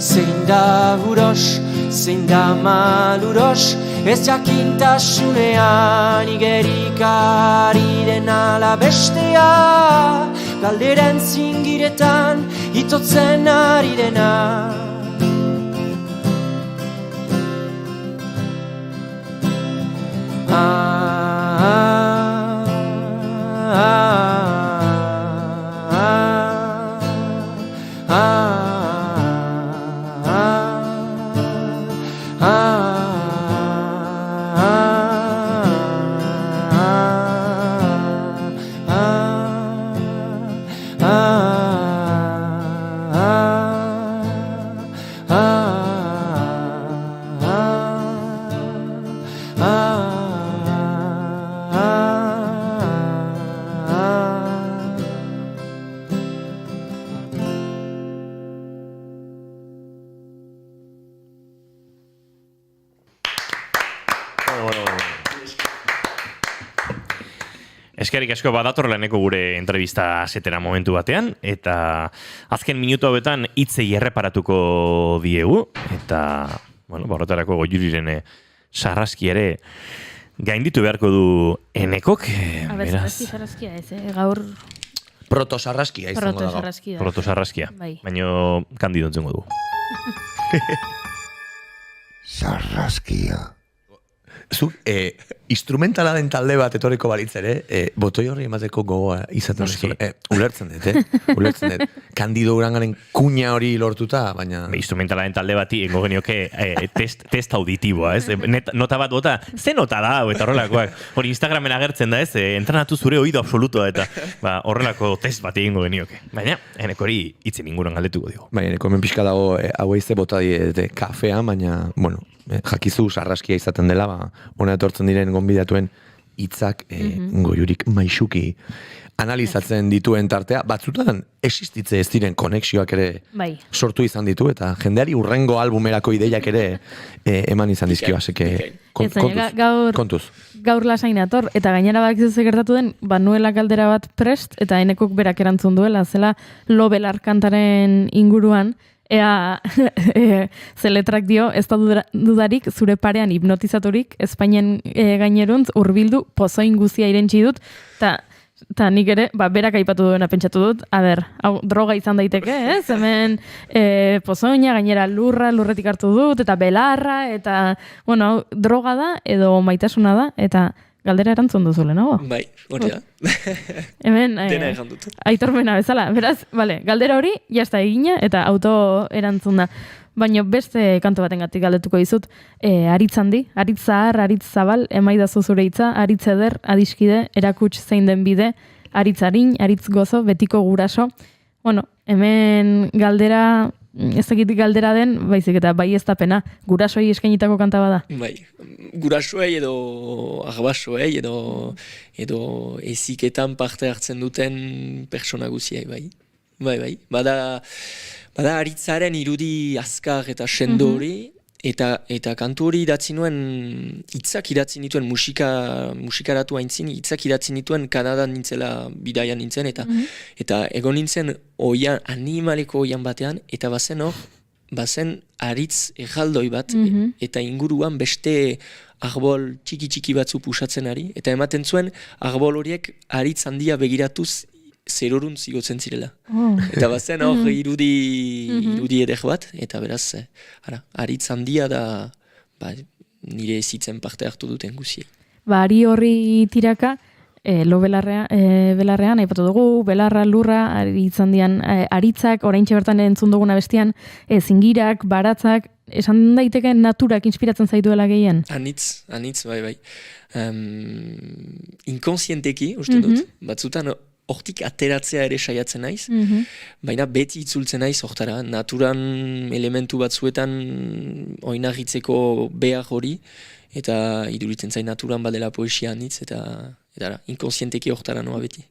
Speaker 8: Zein da uros, zein da maluros, ez jakintasunean igerikari den ala bestea, galderen zingiretan itotzen ari dena.
Speaker 2: Eskerrik asko badator laneko gure entrevista setera momentu batean, eta azken minutu hauetan hitzei erreparatuko diegu, eta, bueno, borrotarako Goiuriren sarraski ere gainditu beharko du Enekok.
Speaker 3: Beraz, sarraskia ez, gaur...
Speaker 4: Protosarraskia izango dago.
Speaker 2: Protosarraskia.
Speaker 3: Bai.
Speaker 2: Baina Kandido entzengo du.
Speaker 4: Sarraskia. Zuk, instrumentala den talde bat etorriko balitz ere, botoi horri emateko gogoa izaten ulertzen dut. Kandido Urangaren kuña hori lortuta, baina...
Speaker 2: Instrumentala den talde bati engo genioke test auditiboa, ez? Nota bat bota, ze nota da, eta horrelakoak. Hori Instagramen agertzen da, ez? Entrenatu zure oído absolutoa, eta horrelako test bat egingo genioke. Baina, Eneko hori itzen inguruan galdetuko digo.
Speaker 4: Baina, Eneko hemen pixka dago hau eize bota diete kafean, baina, bueno, jakizu sarraskia izaten dela, hona etortzen diren gonbidatuen hitzak Goiurik maisuki analizatzen dituen tartea, batzutan existitze ez diren konexioak ere sortu izan ditu, eta jendeari urrengo albumerako ideiak ere eman izan dizkio, aseke kontuz.
Speaker 3: Gaur lasain ator, eta gainera badakizu ze gertatu den, Nuela galdera bat prest, eta Enekok berak erantzun duela, zela Lobelar kantaren inguruan, ea ze letrak dio, ez da dudarik zure parean hipnotizaturik Espainian gaineruntz hurbildu pozoin guzia irentsi dut, eta nik ere, berak aipatu duena pentsatu dut, hau droga izan daiteke, ez? Hemen pozoina, gainera lurretik hartu dut, eta belarra, eta, bueno, hau droga da, edo maitasuna da, eta galdera erantzun duzule, nago?
Speaker 12: Bai, hori da.
Speaker 3: Hemen,
Speaker 12: dena egan dut.
Speaker 3: Aitormena bezala, beraz, galdera hori, jazta egina, eta auto erantzun da. Baina beste kantu batengatik galdetuko dizut, Aritz handi, Aritz zahar, Aritz zabal, emaidazu zure hitza, Aritz eder, adiskide, erakuts zein den bide, Aritz arin, Aritz gozo, betiko guraso. Bueno, hemen galdera, ez dakit galdera den, baizik eta bai ez da pena, gurasoei eskainitako kanta bada.
Speaker 12: Bai, gurasoei edo arbasoei edo eziketan parte hartzen duten pertsona guziei, bai. Bai, bada Aritzaren irudi azkar eta sendo hori, eta kantu hori idatzi nuen, hitzak idatzi nituen musikaratu haintzin, hitzak idatzi nituen Kanadan nintzela bidaian nintzen, eta egon nintzen animaleko oian batean, eta bazen Aritz erraldoi bat, eta inguruan beste arbol txiki batzu pusatzen ari, eta ematen zuen arbol horiek Aritz handia begiratuz zerorun zigotzen zirela. Eta bazen irudi eder bat, eta beraz, Aritz handia da nire ezitzen parte hartu duten guziek.
Speaker 3: Ari horri tiraka, lo belarrean, aipatu dugu, belarra, lurra, Aritz handian, Aritzak, oraintxe bertan entzun duguna bestian, zingirak, baratzak, esan daiteke naturak inspiratzen zaituela gehien?
Speaker 12: Anitz, bai. Inkonsienteki, uste dut, batzutan, hortik ateratzea ere saiatzen naiz, baina beti itzultzen naiz hortara, naturan elementu batzuetan oinarritzeko behar hori, eta iduritzen zain naturan badela poesia anitz, eta inkonsienteki hortara noa beti.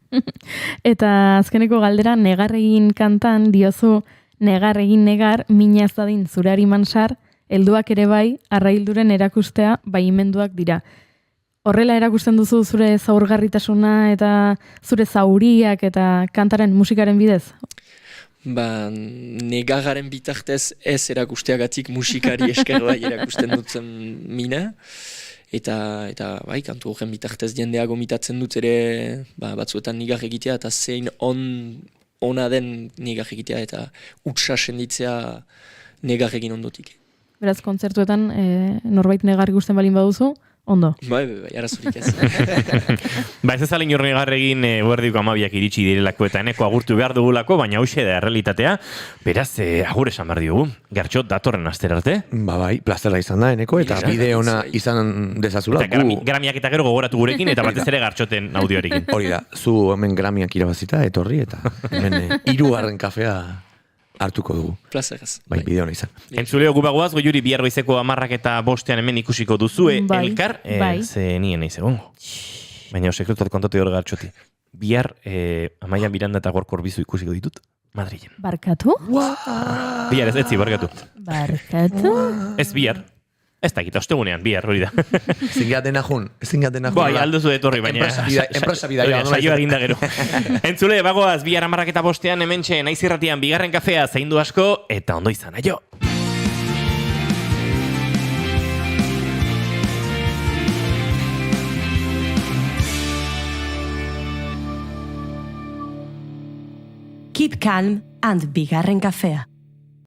Speaker 3: Eta azkeneko galdera, negarregin kantan diozu, negarregin negar, mina ez dadin zure ariman sar, helduak ere bai, arrailduren erakustea, baimenduak dira. Horrela erakusten duzu zure zaurgarritasuna eta zure zauriak eta kantaren musikaren bidez?
Speaker 12: Negagaren bitartez ez erakusteagatik musikari esker bai erakusten dutzen mina. Eta bai, kantu horren bitartez jendea gomitatzen dut ere batzuetan nigar egitea eta zein ona den nigar egitea eta utsa senditzea negar egin ondotik.
Speaker 3: Beraz, kontzertuetan norbait negar ikusten balin baduzu, ondo.
Speaker 12: Bai, arazurik ez.
Speaker 2: Ez ezalin horren egin huerdiko amabiak iritsi direlako eta eneko agurtu behar dugulako, baina hoxe da realitatea. Beraz, agur esan behar diogu. Gertxo, datorren astera arte?
Speaker 4: Bai, plazera izan da eneko, eta bide ona izan dezazula.
Speaker 2: Eta gramiak eta gero gogoratu gurekin, eta batez ere Gartxoten audioarekin.
Speaker 4: Hori da, zu hemen gramiak irabazita, etorri, eta hemen 3. kafea hartuko dugu.
Speaker 12: Plazeraz.
Speaker 4: Bai, bide hona izan.
Speaker 2: Entzuleo gubagoaz, goiuri bihar goizeko 10:05 hemen ikusiko duzue elkar, ze nien naiz egongo. Baina sekretuat kontatu hor Gartxoti. Bihar Amaia Miranda eta Gorka Orbizu ikusiko ditut Madrilen.
Speaker 3: Barkatu?
Speaker 2: Bihar ez etzi, barkatu.
Speaker 3: Barkatu?
Speaker 2: Ez bihar. Ez da gita, ostegunean, bihar hori da.
Speaker 4: Ezin dena jun.
Speaker 2: Bai, alduzu etorri, baina...
Speaker 4: Enpresa bidaia.
Speaker 2: Saioa eginda gero. Entzule, bagoaz, bihar 10:05 hementxe, naiz irratian, bigarren kafea, zaindu asko, eta ondo izan, aio!
Speaker 1: Keep calm and bigarren kafea.